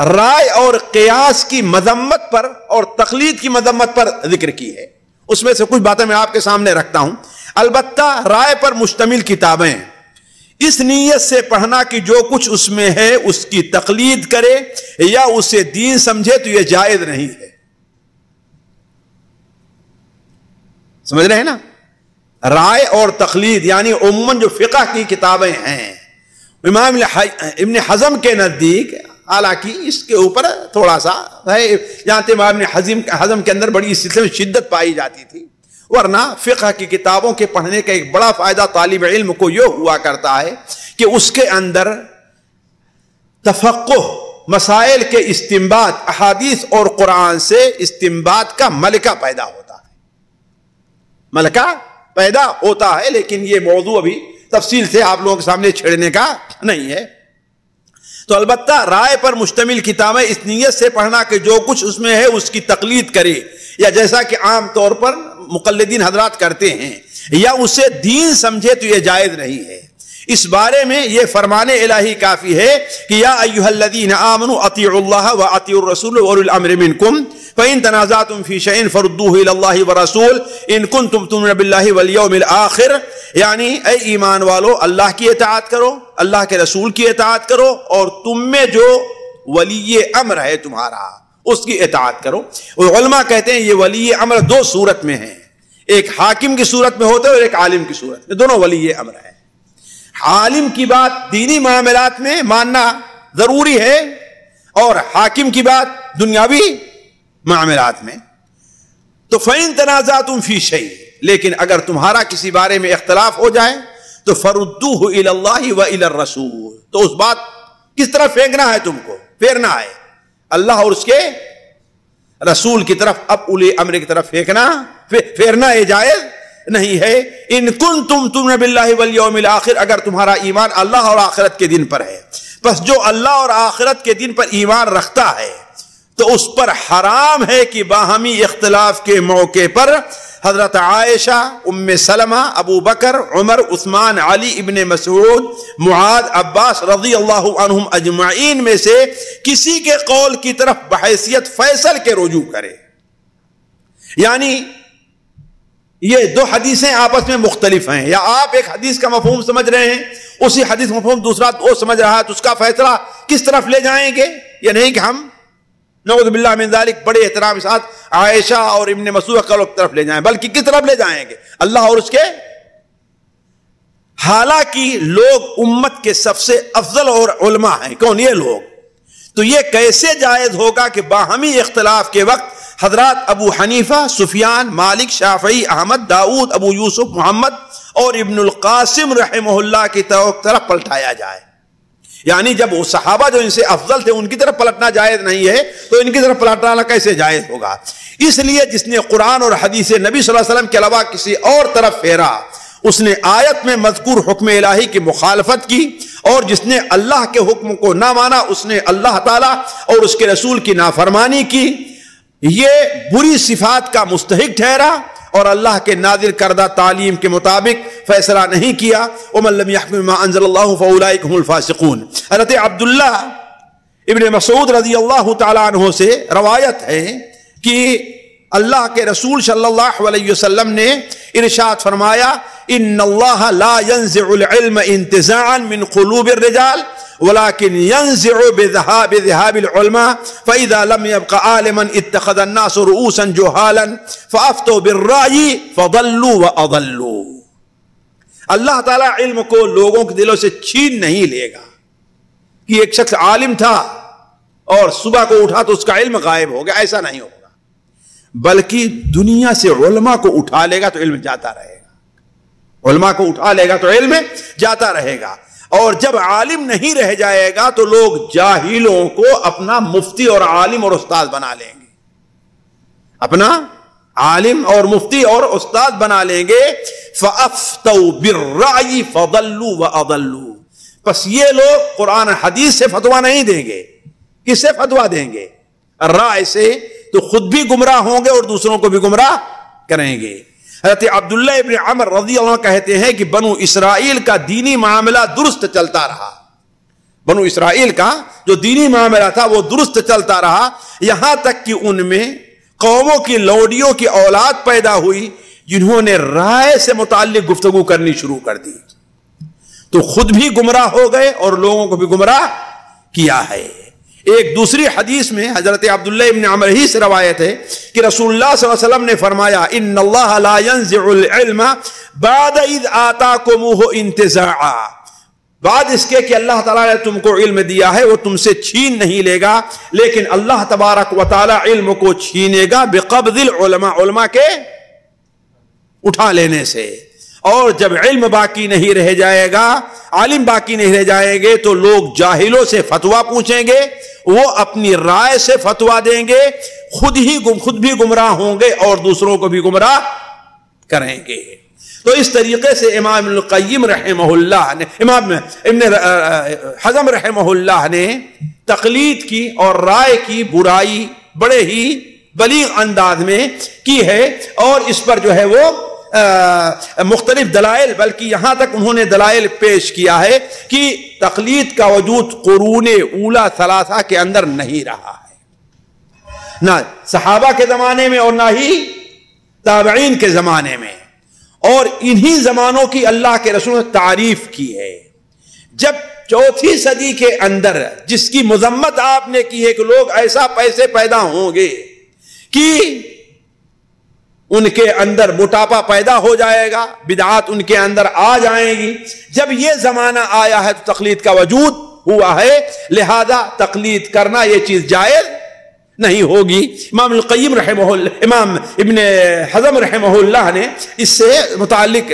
رائے اور قیاس کی مذمت پر اور تقلید کی مذمت پر ذکر کی ہے۔ اس میں سے کچھ باتیں میں آپ کے سامنے رکھتا ہوں۔ البتہ رائے پر مشتمل کتابیں اس نیت سے پڑھنا کہ جو کچھ اس میں ہے اس کی تقلید کرے یا اسے دین سمجھے تو یہ جائز نہیں ہے۔ سمجھ رہے ہیں نا؟ رائے اور تقلید یعنی عموماً جو فقہ کی کتابیں ہیں، امام ابن حزم کے نزدیک، حالانکہ اس کے اوپر تھوڑا سا ہے، جانتے امام ابن حزم کے اندر بڑی اس سلسلے میں شدت پائی جاتی تھی، ورنہ فقہ کی کتابوں کے پڑھنے کا ایک بڑا فائدہ طالب علم کو یہ ہوا کرتا ہے کہ اس کے اندر تفقہ، مسائل کے استنباط، احادیث اور قرآن سے استنباط کا ملکہ پیدا ہوتا ہے، ملکہ پیدا ہوتا ہے۔ لیکن یہ موضوع ابھی تفصیل سے آپ لوگوں کے سامنے چھیڑنے کا نہیں ہے۔ تو البتہ رائے پر مشتمل کتابیں اس نیت سے پڑھنا کہ جو کچھ اس میں ہے اس کی تقلید کرے، یا جیسا کہ عام طور پر مقلدین حضرات کرتے ہیں، یا اسے دین سمجھے تو یہ جائز نہیں ہے۔ اس بارے میں یہ فرمان الہی کافی ہے کہ یا ایھا الذین آمنوا اطیعوا اللہ واطیعوا الرسول واولی الامر منکم فإن تنازعتم في شيء فردوه إلى الله والرسول إن كنتم تؤمنون بالله واليوم الآخر، یعنی اے ایمان والو اللہ کی اطاعت کرو، اللہ کے رسول کی اطاعت کرو، اور تم میں جو ولی امر ہے تمہارا اس کی اطاعت کرو۔ اور علماء کہتے ہیں یہ ولی امر دو صورت میں ہیں، ایک حاکم کی صورت میں ہوتا ہے اور ایک عالم کی صورت میں، دونوں ولی امر ہیں۔ عالم کی بات دینی معاملات میں ماننا ضروری ہے، اور حاکم کی بات دنیاوی معاملات میں۔ تو فَإِن تَنَازَعْتُمْ فِي شَيْءٍ، لیکن اگر تمہارا کسی بارے میں اختلاف ہو جائے تو فَرُدُّوهُ إِلَى اللَّهِ وَإِلَى الرَّسُولِ، تو اس بات کس طرح پھینکنا ہے، تم کو پھیرنا ہے اللہ اور اس کے رسول کی طرف۔ اب اولی امر کی طرف پھیرنا یہ جائز نہیں ہے۔ ان کنتم تؤمنون باللہ والیوم الآخر، اگر تمہارا ایمان اللہ اور آخرت کے دن پر ہے، پس جو اللہ اور آخرت کے دن پر ایمان رکھتا ہے تو اس پر حرام ہے کہ باہمی اختلاف کے موقع پر حضرت عائشہ، ام سلمہ، ابو بکر، عمر، عثمان، علی ابن مسعود، معاذ، عباس رضی اللہ عنہم اجمعین میں سے کسی کے قول کی طرف بحیثیت فیصل کے رجوع کرے۔ یعنی یہ دو حدیثیں آپس میں مختلف ہیں، یا آپ ایک حدیث کا مفہوم سمجھ رہے ہیں، اسی حدیث مفہوم دوسرا وہ سمجھ رہا ہے، تو اس کا فیصلہ کس طرف لے جائیں گے؟ یہ نہیں کہ ہم نعوذ باللہ من ذالک بڑے احترام کے ساتھ عائشہ اور ابن مسعود کی طرف لے جائیں، بلکہ کس طرف لے جائیں گے؟ اللہ اور اس کے۔ حالانکہ لوگ امت کے سب سے افضل اور علماء ہیں، کون یہ لوگ؟ تو یہ کیسے جائز ہوگا کہ باہمی اختلاف کے وقت حضرات ابو حنیفہ، سفیان، مالک، شافعی، احمد، داؤد، ابو یوسف، محمد اور ابن القاسم رحمہ اللہ کی طرف پلٹایا جائے؟ یعنی جب وہ صحابہ جو ان سے افضل تھے ان کی طرف پلٹنا جائز نہیں ہے تو ان کی طرف پلٹنا کیسے جائز ہوگا؟ اس لیے جس نے قرآن اور حدیث نبی صلی اللہ علیہ وسلم کے علاوہ کسی اور طرف پھیرا اس نے آیت میں مذکور حکم الہی کی مخالفت کی، اور جس نے اللہ کے حکم کو نہ مانا اس نے اللہ تعالیٰ اور اس کے رسول کی نافرمانی کی، یہ بری صفات کا مستحق ٹھہرا اور اللہ کے نازل کردہ تعلیم کے مطابق فیصلہ نہیں کیا. ومن لم يحكم بما انزل الله فاولئك هم الفاسقون. حضرت عبداللہ ابن مسعود رضی اللہ تعالیٰ عنہ سے روایت ہے کہ اللہ کے رسول صلی اللہ علیہ وسلم نے ارشاد فرمایا ان اللہ لا ينزع العلم انتزاعا من قلوب الرجال ولكن ينزع بذهاب العلماء فإذا لم يبق عالما اتخذ الناس رؤوسا جهالا فأفتوا بالرأي فضلوا وأضلوا. اللہ تعالیٰ علم کو لوگوں کے دلوں سے چھین نہیں لے گا کہ ایک شخص عالم تھا اور صبح کو اٹھا تو اس کا علم غائب ہو گیا، ایسا نہیں ہوگا، بلکہ دنیا سے علماء کو اٹھا لے گا تو علم جاتا رہے گا، علماء کو اٹھا لے گا تو علم جاتا رہے گا. اور جب عالم نہیں رہ جائے گا تو لوگ جاہلوں کو اپنا مفتی اور عالم اور استاد بنا لیں گے، اپنا عالم اور مفتی اور استاد بنا لیں گے. فَأَفْتَوْا بِالرَّعْيِ فَضَلُّوا وَأَضَلُّوا. پس یہ لوگ قرآن حدیث سے فتویٰ نہیں دیں گے. کس سے فتویٰ دیں گے؟ رائے سے. تو خود بھی گمراہ ہوں گے اور دوسروں کو بھی گمراہ کریں گے. حضرت عبداللہ ابن عمر رضی اللہ عنہ کہتے ہیں کہ بنو اسرائیل کا دینی معاملہ درست چلتا رہا. بنو اسرائیل کا جو دینی معاملہ تھا وہ درست چلتا رہا، یہاں تک کہ ان میں قوموں کی لوڈیوں کی اولاد پیدا ہوئی جنہوں نے رائے سے متعلق گفتگو کرنی شروع کر دی، تو خود بھی گمراہ ہو گئے اور لوگوں کو بھی گمراہ کیا ہے. ایک دوسری حدیث میں حضرت عبداللہ ابن عمر ہی سے روایت ہے کہ رسول اللہ صلی اللہ علیہ وسلم نے فرمایا ان اللہ لا ينزع العلم بعد اذ آتاکموہ انتزاعا. بعد اس کے کہ اللہ تعالیٰ نے تم کو علم دیا ہے وہ تم سے چھین نہیں لے گا، لیکن اللہ تبارک و تعالیٰ علم کو چھینے گا بقبض العلماء، علماء کے اٹھا لینے سے. اور جب علم باقی نہیں رہ جائے گا، عالم باقی نہیں رہ جائیں گے تو لوگ جاہلوں سے فتویٰ پوچھیں گے، وہ اپنی رائے سے فتویٰ دیں گے، خود بھی گمراہ ہوں گے اور دوسروں کو بھی گمراہ کریں گے. تو اس طریقے سے امام ابن القیم رحمہ اللہ نے، امام ابن حزم رحمہ اللہ نے تقلید کی اور رائے کی برائی بڑے ہی بلیغ انداز میں کی ہے، اور اس پر جو ہے وہ مختلف دلائل، بلکہ یہاں تک انہوں نے دلائل پیش کیا ہے کہ تقلید کا وجود قرون اولا ثلاثہ کے اندر نہیں رہا ہے، نہ صحابہ کے زمانے میں اور نہ ہی تابعین کے زمانے میں، اور انہی زمانوں کی اللہ کے رسول نے تعریف کی ہے. جب چوتھی صدی کے اندر جس کی مذمت آپ نے کی ہے کہ لوگ ایسا پیسے پیدا ہوں گے کہ ان کے اندر موٹاپا پیدا ہو جائے گا، بدعات ان کے اندر آ جائیں گی، جب یہ زمانہ آیا ہے تو تقلید کا وجود ہوا ہے، لہذا تقلید کرنا یہ چیز جائز نہیں ہوگی. امام القیم رحمہ اللہ، امام ابن حزم رحمہ اللہ نے اس سے متعلق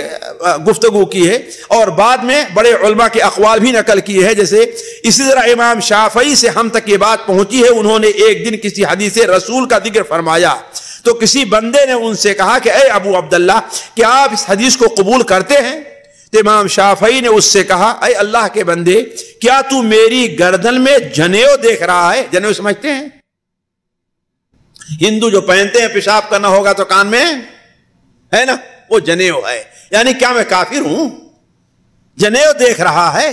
گفتگو کی ہے اور بعد میں بڑے علماء کے اقوال بھی نقل کیے ہیں. جیسے اسی طرح امام شافعی سے ہم تک یہ بات پہنچی ہے، انہوں نے ایک دن کسی حدیث رسول کا ذکر فرمایا تو کسی بندے نے ان سے کہا کہ اے ابو عبداللہ کیا آپ اس حدیث کو قبول کرتے ہیں؟ تو امام شافعی نے اس سے کہا اے اللہ کے بندے، کیا تو میری گردن میں جنیو دیکھ رہا ہے؟ جنیو سمجھتے ہیں؟ ہندو جو پہنتے ہیں پیشاب کرنا ہوگا تو کان میں ہے نا، وہ جنیو ہے. یعنی کیا میں کافر ہوں؟ جنیو دیکھ رہا ہے،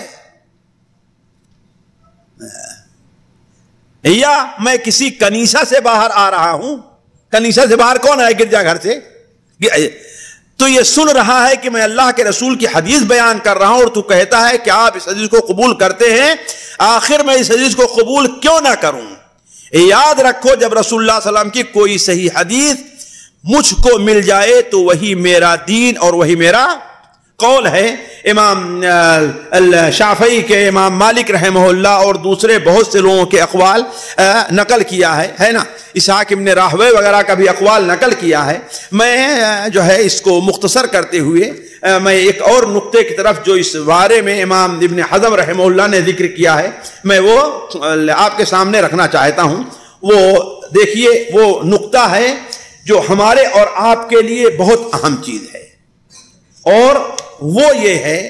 یا میں کسی کنیسہ سے باہر آ رہا ہوں؟ کنیسہ سے باہر کون آئے؟ گرجا گھر سے. تو یہ سن رہا ہے کہ میں اللہ کے رسول کی حدیث بیان کر رہا ہوں اور تو کہتا ہے کہ آپ اس حدیث کو قبول کرتے ہیں، آخر میں اس حدیث کو قبول کیوں نہ کروں؟ یاد رکھو جب رسول اللہ صلی اللہ علیہ وسلم کی کوئی صحیح حدیث مجھ کو مل جائے تو وہی میرا دین اور وہی میرا قول ہے. امام شافعی کے، امام مالک رحمہ اللہ اور دوسرے بہت سے لوگوں کے اقوال نقل کیا ہے نا، اسحاق ابن راہوے وغیرہ کا بھی اقوال نقل کیا ہے. میں جو ہے اس کو مختصر کرتے ہوئے میں ایک اور نقطے کی طرف جو اس بارے میں امام ابن حزم رحمہ اللہ نے ذکر کیا ہے میں وہ آپ کے سامنے رکھنا چاہتا ہوں. وہ دیکھیے، وہ نقطہ ہے جو ہمارے اور آپ کے لیے بہت اہم چیز ہے، اور وہ یہ ہے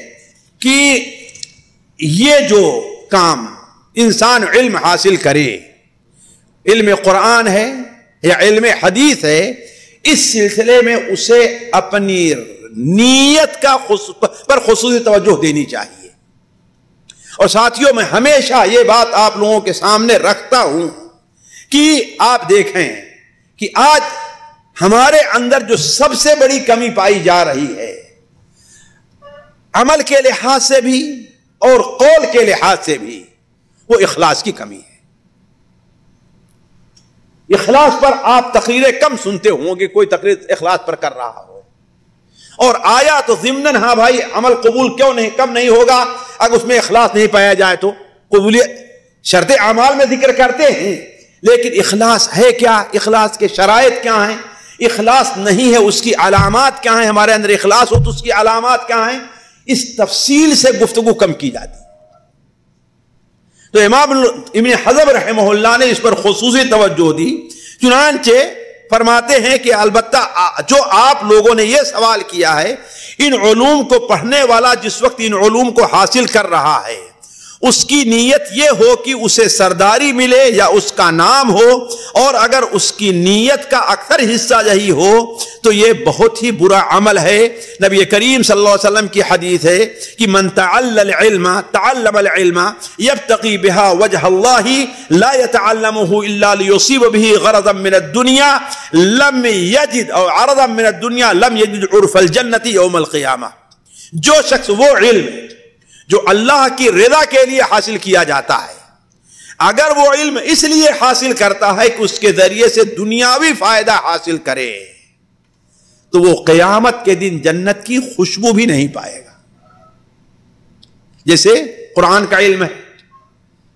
کہ یہ جو کام انسان علم حاصل کرے، علم قرآن ہے یا علم حدیث ہے، اس سلسلے میں اسے اپنی نیت پر خصوصی توجہ دینی چاہیے. اور ساتھیوں میں ہمیشہ یہ بات آپ لوگوں کے سامنے رکھتا ہوں کہ آپ دیکھیں کہ آج ہمارے اندر جو سب سے بڑی کمی پائی جا رہی ہے عمل کے لحاظ سے بھی اور قول کے لحاظ سے بھی، وہ اخلاص کی کمی ہے. اخلاص پر آپ تقریریں کم سنتے ہوں گے، کوئی تقریر اخلاص پر کر رہا ہو، اور آیا تو ضمناً ہاں بھائی عمل قبول کیوں نہیں کم نہیں ہوگا اگر اس میں اخلاص نہیں پایا جائے تو. قبولیت شرط اعمال میں ذکر کرتے ہیں، لیکن اخلاص ہے کیا؟ اخلاص کے شرائط کیا ہیں؟ اخلاص نہیں ہے اس کی علامات کیا ہیں؟ ہمارے اندر اخلاص ہو تو اس کی علامات کیا ہیں؟ اس تفصیل سے گفتگو کم کی جاتی. تو امام ابن حزم رحمہ اللہ نے اس پر خصوصی توجہ دی. چنانچہ فرماتے ہیں کہ البتہ جو آپ لوگوں نے یہ سوال کیا ہے، ان علوم کو پڑھنے والا جس وقت ان علوم کو حاصل کر رہا ہے اس کی نیت یہ ہو کہ اسے سرداری ملے یا اس کا نام ہو، اور اگر اس کی نیت کا اکثر حصہ یہی ہو تو یہ بہت ہی برا عمل ہے. نبی کریم صلی اللہ علیہ وسلم کی حدیث ہے کہ من تعلم العلم یبتغی بها وجہ اللہ لا يتعلمه الا لیصیب به غرضا من الدنیا لم یجد او عرضا من الدنیا لم یجد عرف الجنت یوم القیامہ. جو شخص وہ علم جو اللہ کی رضا کے لیے حاصل کیا جاتا ہے، اگر وہ علم اس لیے حاصل کرتا ہے کہ اس کے ذریعے سے دنیاوی فائدہ حاصل کرے تو وہ قیامت کے دن جنت کی خوشبو بھی نہیں پائے گا. جیسے قرآن کا علم ہے،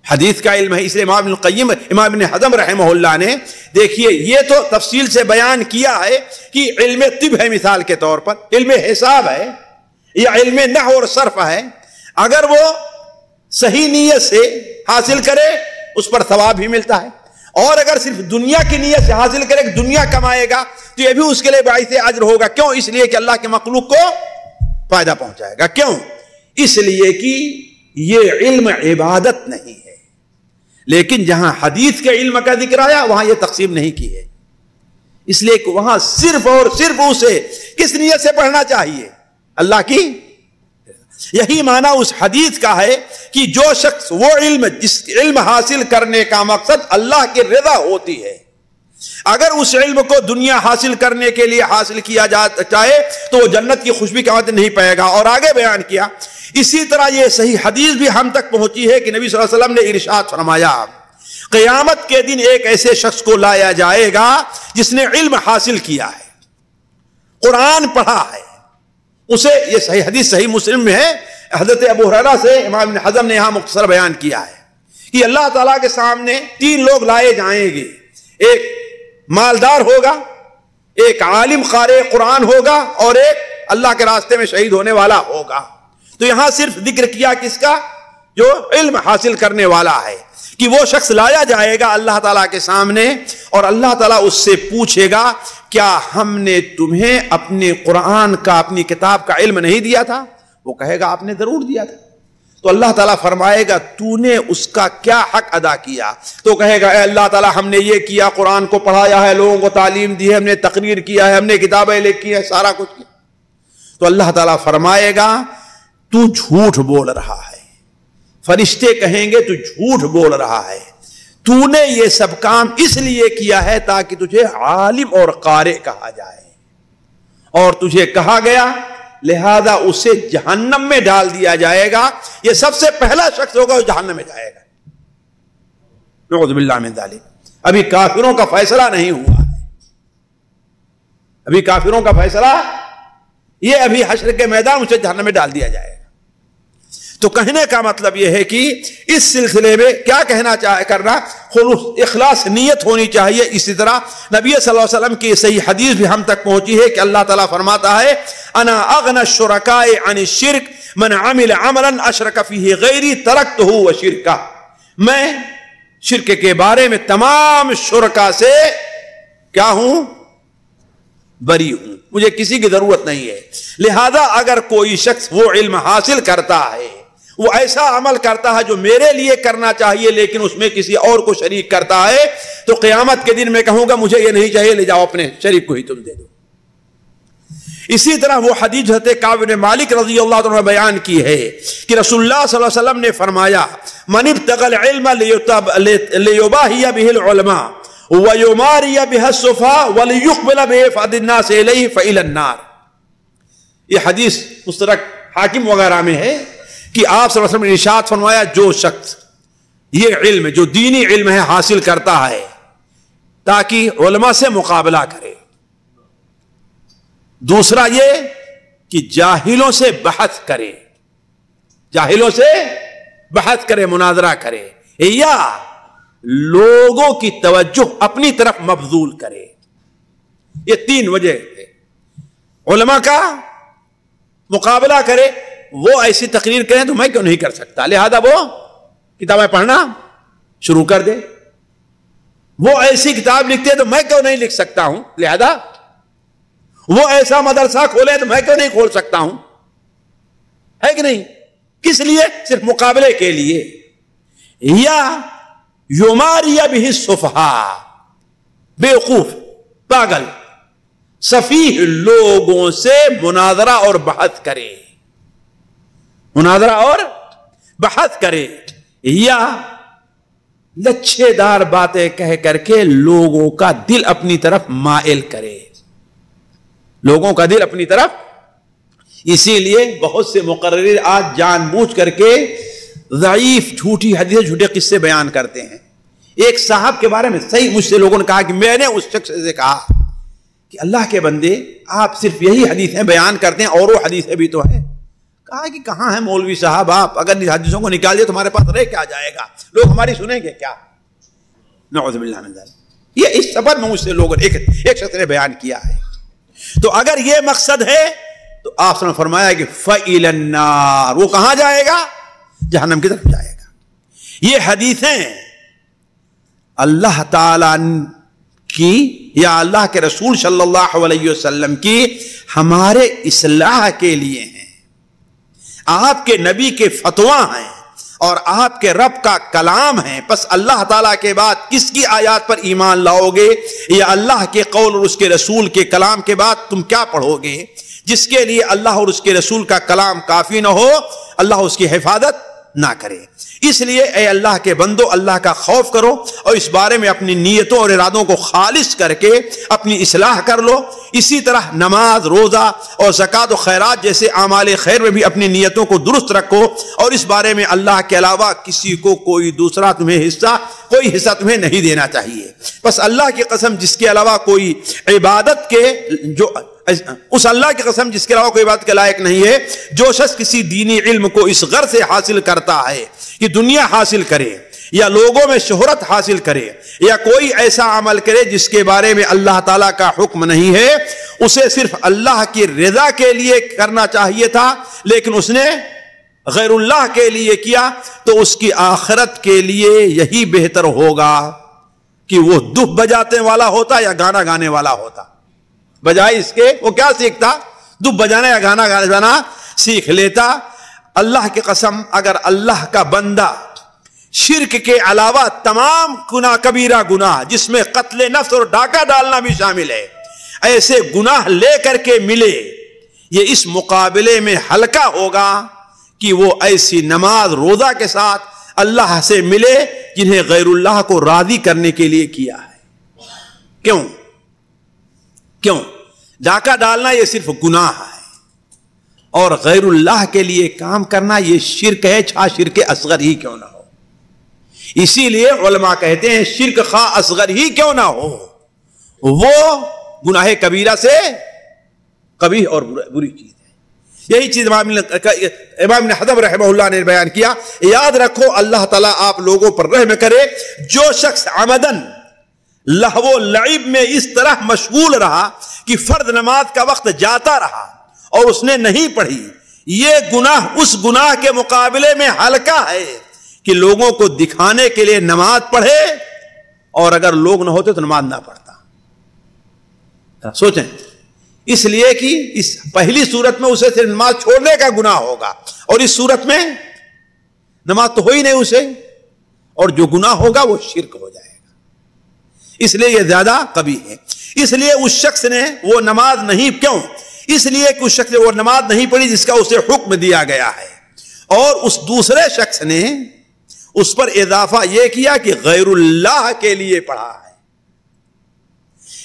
حدیث کا علم ہے. اس لیے امام ابن القیم امام ابن حزم رحمہ اللہ نے دیکھیے یہ تو تفصیل سے بیان کیا ہے کہ علم طب ہے مثال کے طور پر، علم حساب ہے یا علم نحو اور صرف ہے. اگر وہ صحیح نیت سے حاصل کرے اس پر ثواب بھی ملتا ہے، اور اگر صرف دنیا کی نیت سے حاصل کرے کہ دنیا کمائے گا تو یہ بھی اس کے لیے باعث اجر ہوگا. کیوں؟ اس لیے کہ اللہ کے مخلوق کو فائدہ پہنچائے گا. کیوں؟ اس لیے کہ یہ علم عبادت نہیں ہے. لیکن جہاں حدیث کے علم کا ذکر آیا وہاں یہ تقسیم نہیں کی ہے، اس لیے کہ وہاں صرف اور صرف اسے کس نیت سے پڑھنا چاہیے؟ اللہ کی. یہی معنی اس حدیث کا ہے کہ جو شخص وہ علم جس علم حاصل کرنے کا مقصد اللہ کی رضا ہوتی ہے، اگر اس علم کو دنیا حاصل کرنے کے لیے حاصل کیا چاہے تو وہ جنت کی خوشبو کی مانند نہیں پائے گا. اور آگے بیان کیا اسی طرح یہ صحیح حدیث بھی ہم تک پہنچی ہے کہ نبی صلی اللہ علیہ وسلم نے ارشاد فرمایا قیامت کے دن ایک ایسے شخص کو لایا جائے گا جس نے علم حاصل کیا ہے، قرآن پڑھا ہے. اسے یہ صحیح حدیث صحیح مسلم میں ہے، حضرت ابو ہریرہ سے امام ابن حزم نے یہاں مختصر بیان کیا ہے کہ اللہ تعالیٰ کے سامنے 3 لوگ لائے جائیں گے. ایک مالدار ہوگا، ایک عالم قارئ قرآن ہوگا، اور ایک اللہ کے راستے میں شہید ہونے والا ہوگا. تو یہاں صرف ذکر کیا کس کا؟ جو علم حاصل کرنے والا ہے، کہ وہ شخص لایا جائے گا اللہ تعالیٰ کے سامنے اور اللہ تعالیٰ اس سے پوچھے گا کیا ہم نے تمہیں اپنے قرآن کا اپنی کتاب کا علم نہیں دیا تھا؟ وہ کہے گا آپ نے ضرور دیا تھا. تو اللہ تعالیٰ فرمائے گا تو نے اس کا کیا حق ادا کیا؟ تو کہے گا اے اللہ تعالیٰ ہم نے یہ کیا، قرآن کو پڑھایا ہے، لوگوں کو تعلیم دی ہے، ہم نے تقریر کیا ہے، ہم نے کتابیں لکھی ہے، سارا کچھ کیا. تو اللہ تعالیٰ فرمائے گا تو جھوٹ بول رہا ہے. فرشتے کہیں گے تو جھوٹ بول رہا ہے، تو نے یہ سب کام اس لیے کیا ہے تاکہ تجھے عالم اور قارئ کہا جائے، اور تجھے کہا گیا لہذا اسے جہنم میں ڈال دیا جائے گا. یہ سب سے پہلا شخص ہوگا جو جہنم میں جائے گا. نعوذ باللہ من ذالک. ابھی کافروں کا فیصلہ نہیں ہوا ہے، ابھی کافروں کا فیصلہ یہ ابھی حشر کے میدان اسے جہنم میں ڈال دیا جائے گا. تو کہنے کا مطلب یہ ہے کہ اس سلسلے میں کیا کہنا کرنا، خلوص اخلاص نیت ہونی چاہیے. اسی طرح نبی صلی اللہ علیہ وسلم کی صحیح حدیث بھی ہم تک پہنچی ہے کہ اللہ تعالیٰ فرماتا ہے انا اغنى الشرکاء عن الشرک من عمل عملا اشرک فیہ غیری ترکتہ وشرکہ. میں شرک کے بارے میں تمام شرکا سے کیا ہوں؟ بری ہوں، مجھے کسی کی ضرورت نہیں ہے. لہذا اگر کوئی شخص وہ علم حاصل کرتا ہے وہ ایسا عمل کرتا ہے جو میرے لیے کرنا چاہیے لیکن اس میں کسی اور کو شریک کرتا ہے، تو قیامت کے دن میں کہوں گا مجھے یہ نہیں چاہیے، لے جاؤ اپنے شریک کو ہی تم دے دو۔ اسی طرح وہ حدیث حضرت کعب بن مالک رضی اللہ عنہ بیان کی ہے کہ رسول اللہ صلی اللہ علیہ وسلم نے فرمایا من ابتغى العلم ليباهي به العلماء ويماري به السفهاء وليقبل بإفعاد الناس إليه فإلى النار۔ یہ حدیث مستدرک حاکم وغیرہ میں ہے کہ آپ صلی اللہ علیہ وسلم نے ارشاد فرمایا جو شخص یہ علم جو دینی علم ہے حاصل کرتا ہے تاکہ علماء سے مقابلہ کرے، دوسرا یہ کہ جاہلوں سے بحث کرے، جاہلوں سے بحث کرے، مناظرہ کرے، یا لوگوں کی توجہ اپنی طرف مبذول کرے۔ یہ تین وجہ ہے۔ علماء کا مقابلہ کرے، وہ ایسی تقریر کریں تو میں کیوں نہیں کر سکتا، لہذا وہ کتابیں پڑھنا شروع کر دے۔ وہ ایسی کتاب لکھتے ہیں تو میں کیوں نہیں لکھ سکتا ہوں، لہذا وہ ایسا مدرسہ کھولے تو میں کیوں نہیں کھول سکتا ہوں، ہے کہ نہیں؟ کس لیے؟ صرف مقابلے کے لیے۔ یا یماری بہ السفہاء، بیوقوف، پاگل، سفیہ لوگوں سے مناظرہ اور بحث کرے، مناظرہ اور بحث کرے، یا لچھے دار باتیں کہہ کر کے لوگوں کا دل اپنی طرف مائل کرے، لوگوں کا دل اپنی طرف۔ اسی لیے بہت سے مقرر آج جان بوجھ کر کے ضعیف جھوٹی حدیث جھوٹے قصے بیان کرتے ہیں۔ ایک صاحب کے بارے میں صحیح مجھ سے لوگوں نے کہا کہ میں نے اس شخص سے کہا کہ اللہ کے بندے آپ صرف یہی حدیثیں بیان کرتے ہیں اور وہ حدیثیں بھی تو ہیں۔ کہا کہ کہاں ہے مولوی صاحب، آپ اگر حدیثوں کو نکال دیا تو ہمارے پاس رہ کیا جائے گا، لوگ ہماری سنیں گے کیا؟ نعوذ باللہ من ذلک۔ یہ اس سبب میں مجھ سے لوگوں نے ایک شخص نے بیان کیا ہے۔ تو اگر یہ مقصد ہے تو آپ نے فرمایا کہ فَإِلَى النَّارِ، وہ کہاں جائے گا؟ جہنم کی طرف جائے گا۔ یہ حدیثیں اللہ تعالیٰ کی یا اللہ کے رسول صلی اللہ علیہ وسلم کی ہمارے اصلاح کے لیے ہیں، آپ کے نبی کے فتویٰ ہیں اور آپ کے رب کا کلام ہے۔ پس اللہ تعالیٰ کے بعد کس کی آیات پر ایمان لاؤ گے، یا اللہ کے قول اور اس کے رسول کے کلام کے بعد تم کیا پڑھو گے؟ جس کے لیے اللہ اور اس کے رسول کا کلام کافی نہ ہو، اللہ اس کی حفاظت نہ کرے۔ اس لیے اے اللہ کے بندو، اللہ کا خوف کرو اور اس بارے میں اپنی نیتوں اور ارادوں کو خالص کر کے اپنی اصلاح کر لو۔ اسی طرح نماز، روزہ اور زکوٰۃ و خیرات جیسے اعمال خیر میں بھی اپنی نیتوں کو درست رکھو، اور اس بارے میں اللہ کے علاوہ کسی کو کوئی دوسرا کوئی حصہ تمہیں نہیں دینا چاہیے۔ بس اللہ کی قسم جس کے علاوہ کوئی عبادت کے اس اللہ کی قسم جس کے علاوہ کوئی بات کے لائق نہیں ہے، جو شخص کسی دینی علم کو اس غرض سے حاصل کرتا ہے کہ دنیا حاصل کرے یا لوگوں میں شہرت حاصل کرے یا کوئی ایسا عمل کرے جس کے بارے میں اللہ تعالیٰ کا حکم نہیں ہے، اسے صرف اللہ کی رضا کے لیے کرنا چاہیے تھا لیکن اس نے غیر اللہ کے لیے کیا، تو اس کی آخرت کے لیے یہی بہتر ہوگا کہ وہ دف بجانے والا ہوتا یا گانا گانے والا ہوتا، بجائے اس کے وہ کیا سیکھتا؟ دف بجانا یا گانا گانا سیکھ لیتا۔ اللہ کی قسم اگر اللہ کا بندہ شرک کے علاوہ تمام گناہ، کبیرہ گناہ جس میں قتل نفس اور ڈاکہ ڈالنا بھی شامل ہے، ایسے گناہ لے کر کے ملے، یہ اس مقابلے میں ہلکا ہوگا کہ وہ ایسی نماز روزہ کے ساتھ اللہ سے ملے جنہیں غیر اللہ کو راضی کرنے کے لیے کیا ہے۔ کیوں؟ ڈاکہ ڈالنا یہ صرف گناہ ہے اور غیر اللہ کے لیے کام کرنا یہ شرک ہے، چھا شرک اصغر ہی کیوں نہ ہو۔ اسی لیے علماء کہتے ہیں شرک خواہ اصغر ہی کیوں نہ ہو، وہ گناہ کبیرہ سے قبیح اور بری چیز ہے۔ یہی چیز امام ابن حزم رحمہ اللہ نے بیان کیا۔ یاد رکھو اللہ تعالیٰ آپ لوگوں پر رحم کرے، جو شخص عمدن لہو و لعب میں اس طرح مشغول رہا کہ فرض نماز کا وقت جاتا رہا اور اس نے نہیں پڑھی، یہ گناہ اس گناہ کے مقابلے میں ہلکا ہے کہ لوگوں کو دکھانے کے لیے نماز پڑھے اور اگر لوگ نہ ہوتے تو نماز نہ پڑھتا۔ سوچیں، اس لیے کہ اس پہلی صورت میں اسے صرف نماز چھوڑنے کا گناہ ہوگا اور اس صورت میں نماز تو ہو ہی نہیں اسے، اور جو گناہ ہوگا وہ شرک ہو جائے گا، اس لیے یہ زیادہ قبیح ہے۔ اس لیے اس شخص نے وہ نماز نہیں، کیوں؟ اس لیے کہ اس شخص نے وہ نماز نہیں پڑھی جس کا اسے حکم دیا گیا ہے، اور اس دوسرے شخص نے اس پر اضافہ یہ کیا کہ غیر اللہ کے لیے پڑھا ہے۔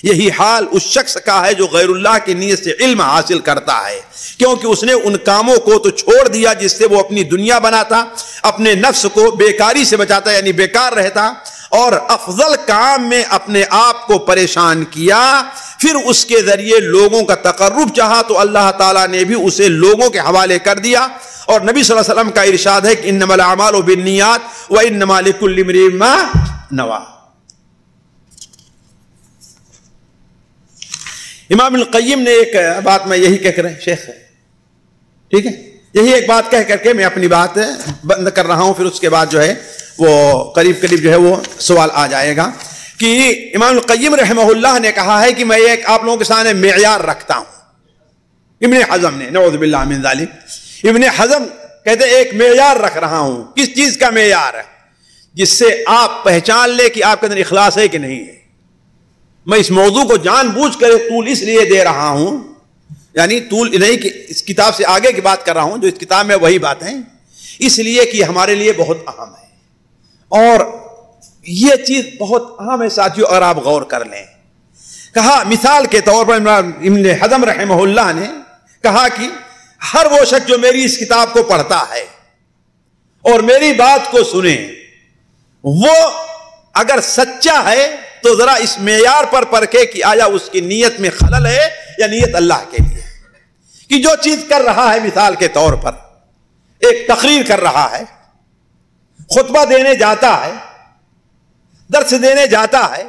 یہی حال اس شخص کا ہے جو غیر اللہ کی نیت سے علم حاصل کرتا ہے، کیونکہ اس نے ان کاموں کو تو چھوڑ دیا جس سے وہ اپنی دنیا بناتا، اپنے نفس کو بیکاری سے بچاتا یعنی بیکار رہتا، اور افضل کام میں اپنے آپ کو پریشان کیا، پھر اس کے ذریعے لوگوں کا تقرب چاہا تو اللہ تعالیٰ نے بھی اسے لوگوں کے حوالے کر دیا۔ اور نبی صلی اللہ علیہ وسلم کا ارشاد ہے کہ انما الاعمال بالنیات وانما لکل امرئ ما نوی۔ امام القیم نے ایک بات، میں یہی کہہ کر شیخ، ٹھیک ہے، یہی ایک بات کہہ کر کے میں اپنی بات بند کر رہا ہوں، پھر اس کے بعد جو ہے وہ قریب قریب جو ہے وہ سوال آ جائے گا کہ امام القیم رحمہ اللہ نے کہا ہے کہ میں ایک آپ لوگوں کے سامنے معیار رکھتا ہوں۔ ابن حزم نے، نعوذ باللہ من ذالک، ابن حزم کہتے ایک معیار رکھ رہا ہوں۔ کس چیز کا معیار ہے؟ جس سے آپ پہچان لے کہ آپ کے اندر اخلاص ہے کہ نہیں ہے۔ میں اس موضوع کو جان بوجھ کر طول اس لیے دے رہا ہوں، یعنی طول نہیں کہ اس کتاب سے آگے کی بات کر رہا ہوں، جو اس کتاب میں وہی بات ہے، اس لیے کہ ہمارے لیے بہت اہم ہے، اور یہ چیز بہت اہم ہے ساتھیوں، اور آپ غور کر لیں۔ کہا مثال کے طور پر ابن حزم رحمہ اللہ نے کہا کہ ہر وہ شخص جو میری اس کتاب کو پڑھتا ہے اور میری بات کو سنے، وہ اگر سچا ہے تو ذرا اس معیار پر پرکھے کہ آیا اس کی نیت میں خلل ہے یا نیت اللہ کے لیے، کہ جو چیز کر رہا ہے، مثال کے طور پر ایک تقریر کر رہا ہے، خطبہ دینے جاتا ہے، درس دینے جاتا ہے،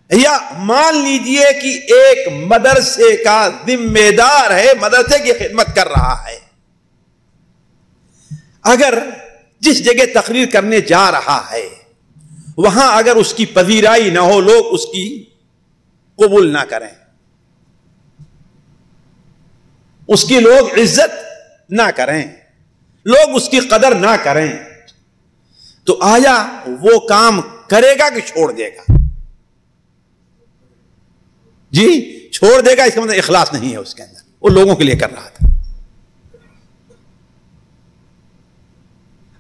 یا مان لیجئے کہ ایک مدرسے کا ذمہ دار ہے، مدرسے کی خدمت کر رہا ہے، اگر جس جگہ تقریر کرنے جا رہا ہے وہاں اگر اس کی پذیرائی نہ ہو، لوگ اس کی قبول نہ کریں، اس کی لوگ عزت نہ کریں، لوگ اس کی قدر نہ کریں، تو آیا وہ کام کرے گا کہ چھوڑ دے گا؟ جی چھوڑ دے گا، اس کا مطلب اخلاص نہیں ہے اس کے اندر، وہ لوگوں کے لیے کر رہا تھا۔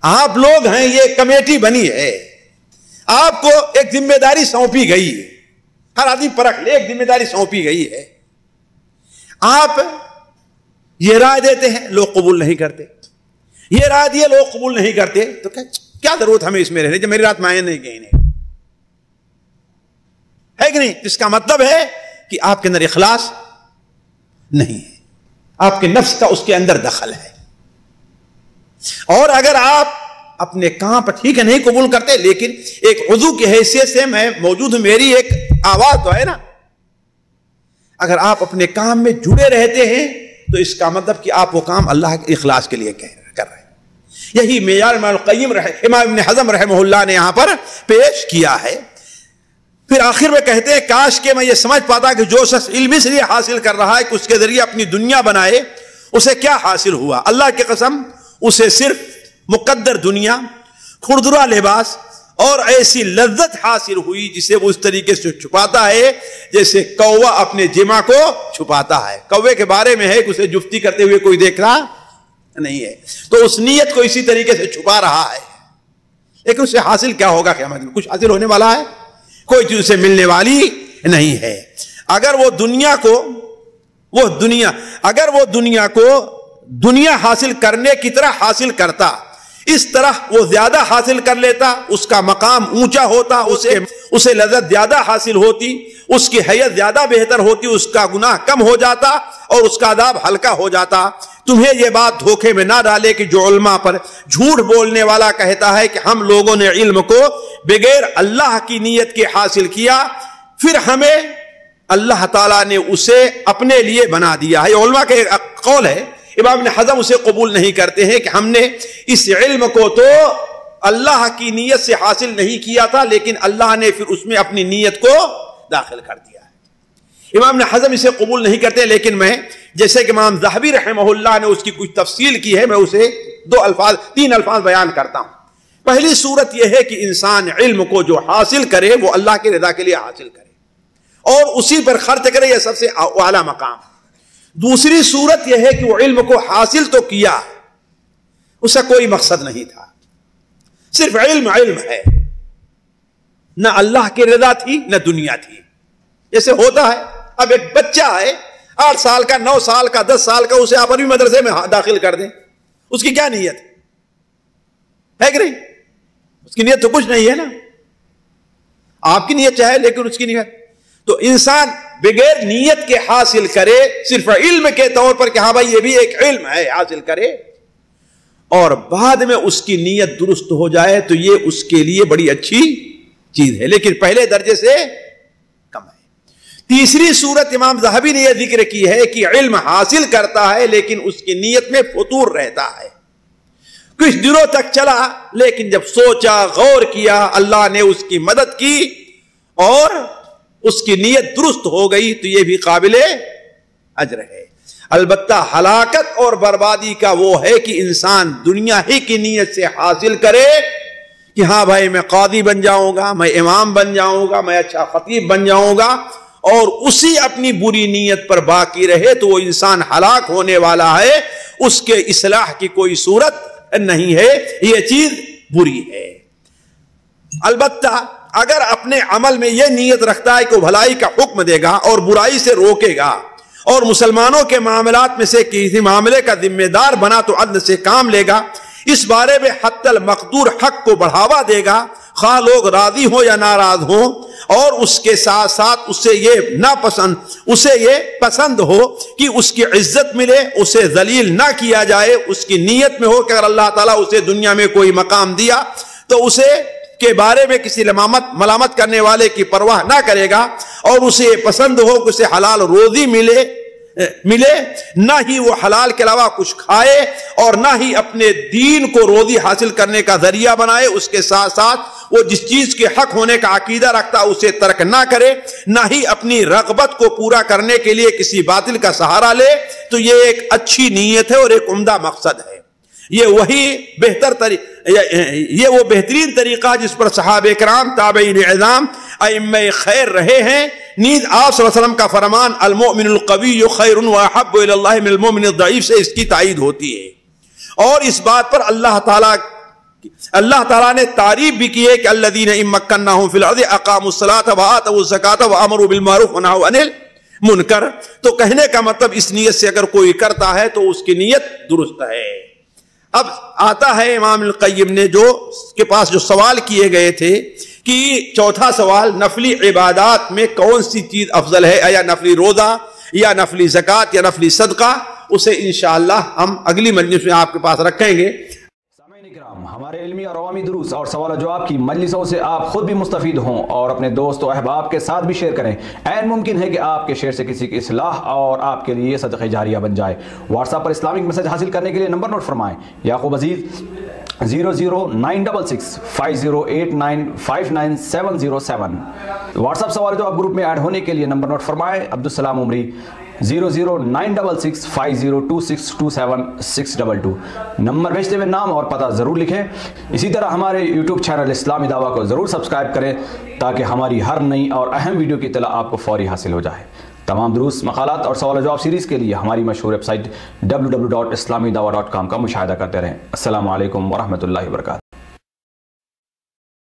آپ لوگ ہیں، یہ کمیٹی بنی ہے، آپ کو ایک ذمہ داری سونپی گئی ہے، ہر آدمی پرکھ لے، ایک ذمہ داری سونپی گئی ہے، آپ یہ رائے دیتے ہیں، لوگ قبول نہیں کرتے، یہ رائے دیے لوگ قبول نہیں کرتے، تو کیا ضرورت ہمیں اس میں رہنے، جب میری رات میں آئے نہیں گئی نہیں ہے کہ نہیں؟ اس کا مطلب ہے کہ آپ کے اندر اخلاص نہیں ہے، آپ کے نفس کا اس کے اندر دخل ہے۔ اور اگر آپ اپنے کام پر ٹھیک ہے نہیں قبول کرتے، لیکن ایک عضو کی حیثیت سے میں موجود ہوں، میری ایک آواز تو ہے نا، اگر آپ اپنے کام میں جڑے رہتے ہیں تو اس کا مطلب کہ آپ وہ کام اللہ کے اخلاص کے لیے کر رہے ہیں۔ یہی معیار امام ابن حزم رحمہ اللہ نے یہاں پر پیش کیا ہے۔ پھر آخر میں کہتے ہیں کاش کہ میں یہ سمجھ پاتا کہ جو شخص علم اس لیے حاصل کر رہا ہے کہ اس کے ذریعے اپنی دنیا بنائے، اسے کیا حاصل ہوا؟ اللہ کی قسم اسے صرف مقدر دنیا، کھردرا لباس اور ایسی لذت حاصل ہوئی جسے وہ اس طریقے سے چھپاتا ہے جیسے کوہ اپنے جمع کو چھپاتا ہے۔ کوے کے بارے میں ہے کہ اسے جفتی کرتے ہوئے کوئی دیکھ رہا نہیں ہے، تو اس نیت کو اسی طریقے سے چھپا رہا ہے، لیکن اسے حاصل کیا ہوگا؟ قیامت میں کچھ حاصل ہونے والا ہے؟ کوئی چیز اسے ملنے والی نہیں ہے۔ اگر وہ دنیا کو دنیا حاصل کرنے کی طرح حاصل کرتا، اس طرح وہ زیادہ حاصل کر لیتا، اس کا مقام اونچا ہوتا، اسے لذت زیادہ حاصل ہوتی، اس کی حیثیت زیادہ بہتر ہوتی، اس کا گناہ کم ہو جاتا اور اس کا عذاب ہلکا ہو جاتا۔ تمہیں یہ بات دھوکے میں نہ ڈالے کہ جو علماء پر جھوٹ بولنے والا کہتا ہے کہ ہم لوگوں نے علم کو بغیر اللہ کی نیت کے حاصل کیا، پھر ہمیں اللہ تعالیٰ نے اسے اپنے لیے بنا دیا ہے۔ یہ علماء کا ایک قول ہے، امام ابن حزم اسے قبول نہیں کرتے ہیں کہ ہم نے اس علم کو تو اللہ کی نیت سے حاصل نہیں کیا تھا، لیکن اللہ نے پھر اس میں اپنی نیت کو داخل کر دیا ہے۔ امام ابن حزم اسے قبول نہیں کرتے، لیکن میں جیسے کہ امام ذہبی رحمہ اللہ نے اس کی کچھ تفصیل کی ہے، میں اسے تین الفاظ بیان کرتا ہوں۔ پہلی صورت یہ ہے کہ انسان علم کو جو حاصل کرے وہ اللہ کی رضا کے لیے حاصل کرے اور اسی پر خرچ کرے، یہ سب سے اعلیٰ مقام۔ دوسری صورت یہ ہے کہ وہ علم کو حاصل تو کیا، اس کا کوئی مقصد نہیں تھا، صرف علم ہے، نہ اللہ کی رضا تھی نہ دنیا تھی۔ جیسے ہوتا ہے اب ایک بچہ ہے 8 سال کا، 9 سال کا، 10 سال کا، اسے آپ عربی مدرسے میں داخل کر دیں، اس کی کیا نیت ہے کہ نہیں؟ اس کی نیت تو کچھ نہیں ہے نا، آپ کی نیت چاہے لیکن اس کی نیت۔ تو انسان بغیر نیت کے حاصل کرے، صرف علم کے طور پر کہ ہاں بھائی یہ بھی ایک علم ہے، حاصل کرے، اور بعد میں اس کی نیت درست ہو جائے تو یہ اس کے لیے بڑی اچھی چیز ہے، لیکن پہلے درجے سے کم ہے۔ تیسری صورت امام ذہبی نے یہ ذکر کی ہے کہ علم حاصل کرتا ہے لیکن اس کی نیت میں فطور رہتا ہے، کچھ دنوں تک چلا لیکن جب سوچا، غور کیا، اللہ نے اس کی مدد کی اور اس کی نیت درست ہو گئی تو یہ بھی قابل اجر ہے۔ البتہ ہلاکت اور بربادی کا وہ ہے کہ انسان دنیا ہی کی نیت سے حاصل کرے کہ ہاں بھائی میں قاضی بن جاؤں گا، میں امام بن جاؤں گا، میں اچھا خطیب بن جاؤں گا، اور اسی اپنی بری نیت پر باقی رہے تو وہ انسان ہلاک ہونے والا ہے، اس کے اصلاح کی کوئی صورت نہیں ہے، یہ چیز بری ہے۔ البتہ اگر اپنے عمل میں یہ نیت رکھتا ہے کہ وہ بھلائی کا حکم دے گا اور برائی سے روکے گا اور مسلمانوں کے معاملات میں سے کسی معاملے کا ذمہ دار بنا تو عدل سے کام لے گا، اس بارے میں حتی المقدور حق کو بڑھاوا دے گا، خواہ لوگ راضی ہوں یا ناراض ہوں، اور اس کے ساتھ ساتھ اسے یہ پسند ہو کہ اس کی عزت ملے، اسے ذلیل نہ کیا جائے، اس کی نیت میں ہو کہ اگر اللہ تعالیٰ اسے دنیا میں کوئی مقام دیا تو اسے کے بارے میں کسی ملامت کرنے والے کی پرواہ نہ کرے گا، اور اسے یہ پسند ہو کہ اسے حلال روزی ملے، نہ ہی وہ حلال کے علاوہ کچھ کھائے اور نہ ہی اپنے دین کو روزی حاصل کرنے کا ذریعہ بنائے، اس کے ساتھ ساتھ وہ جس چیز کے حق ہونے کا عقیدہ رکھتا اسے ترک نہ کرے، نہ ہی اپنی رغبت کو پورا کرنے کے لیے کسی باطل کا سہارا لے، تو یہ ایک اچھی نیت ہے اور ایک عمدہ مقصد ہے۔ یہ وہ بہترین طریقہ جس پر صحابہ کرام، تابعین اعظام، ائمہ خیر رہے ہیں۔ نیز آپ صلی اللہ علیہ وسلم کا فرمان المؤمن القوی خیر واحب الی اللہ من المؤمن الضعیف سے اس کی تائید ہوتی ہے، اور اس بات پر اللہ تعالیٰ نے تعریف بھی کی ہے کہ الذین ان مکناہم فی الارض اقاموا الصلاۃ وآتوا الزکاۃ وامروا بالمعروف ونہوا عن المنکر۔ تو کہنے کا مطلب اس نیت سے اگر کوئی کرتا ہے تو اس کی نیت درست ہے۔ اب آتا ہے امام القیم نے کے پاس جو سوال کیے گئے تھے کہ چوتھا سوال، نفلی عبادات میں کون سی چیز افضل ہے، یا نفلی روزہ یا نفلی زکوٰۃ یا نفلی صدقہ، اسے انشاءاللہ ہم اگلی مجلس میں آپ کے پاس رکھیں گے۔ ہمارے علمی اور عوامی دروس اور سوال و جواب کی مجلسوں سے آپ خود بھی مستفید ہوں اور اپنے دوست و احباب کے ساتھ بھی شیئر کریں۔ عین ممکن ہے کہ آپ کے شیئر سے کسی کی اصلاح اور آپ کے لیے صدقہ جاریہ بن جائے۔ واٹس ایپ پر اسلامک میسج حاصل کرنے کے لیے نمبر نوٹ فرمائیں: یعقوب عزیز 00966 5089 59707۔ واٹس ایپ سوال و جواب گروپ میں ایڈ ہونے کے لیے نمبر نوٹ فرمائیں: عبدالسلام عمری 00966 502627 نمبر بھیجتے ہوئے نام اور پتہ ضرور لکھیں۔ اسی طرح ہمارے یوٹیوب چینل اسلامی دعویٰ کو ضرور سبسکرائب کریں تاکہ ہماری ہر نئی اور اہم ویڈیو کی اطلاع آپ کو فوری حاصل ہو جائے۔ تمام دروس، مقالات اور سوال و جواب سیریز کے لیے ہماری مشہور ویب سائٹ www.islamidawah.com کا مشاہدہ کرتے رہیں۔ السلام علیکم ورحمۃ اللہ وبرکاتہ۔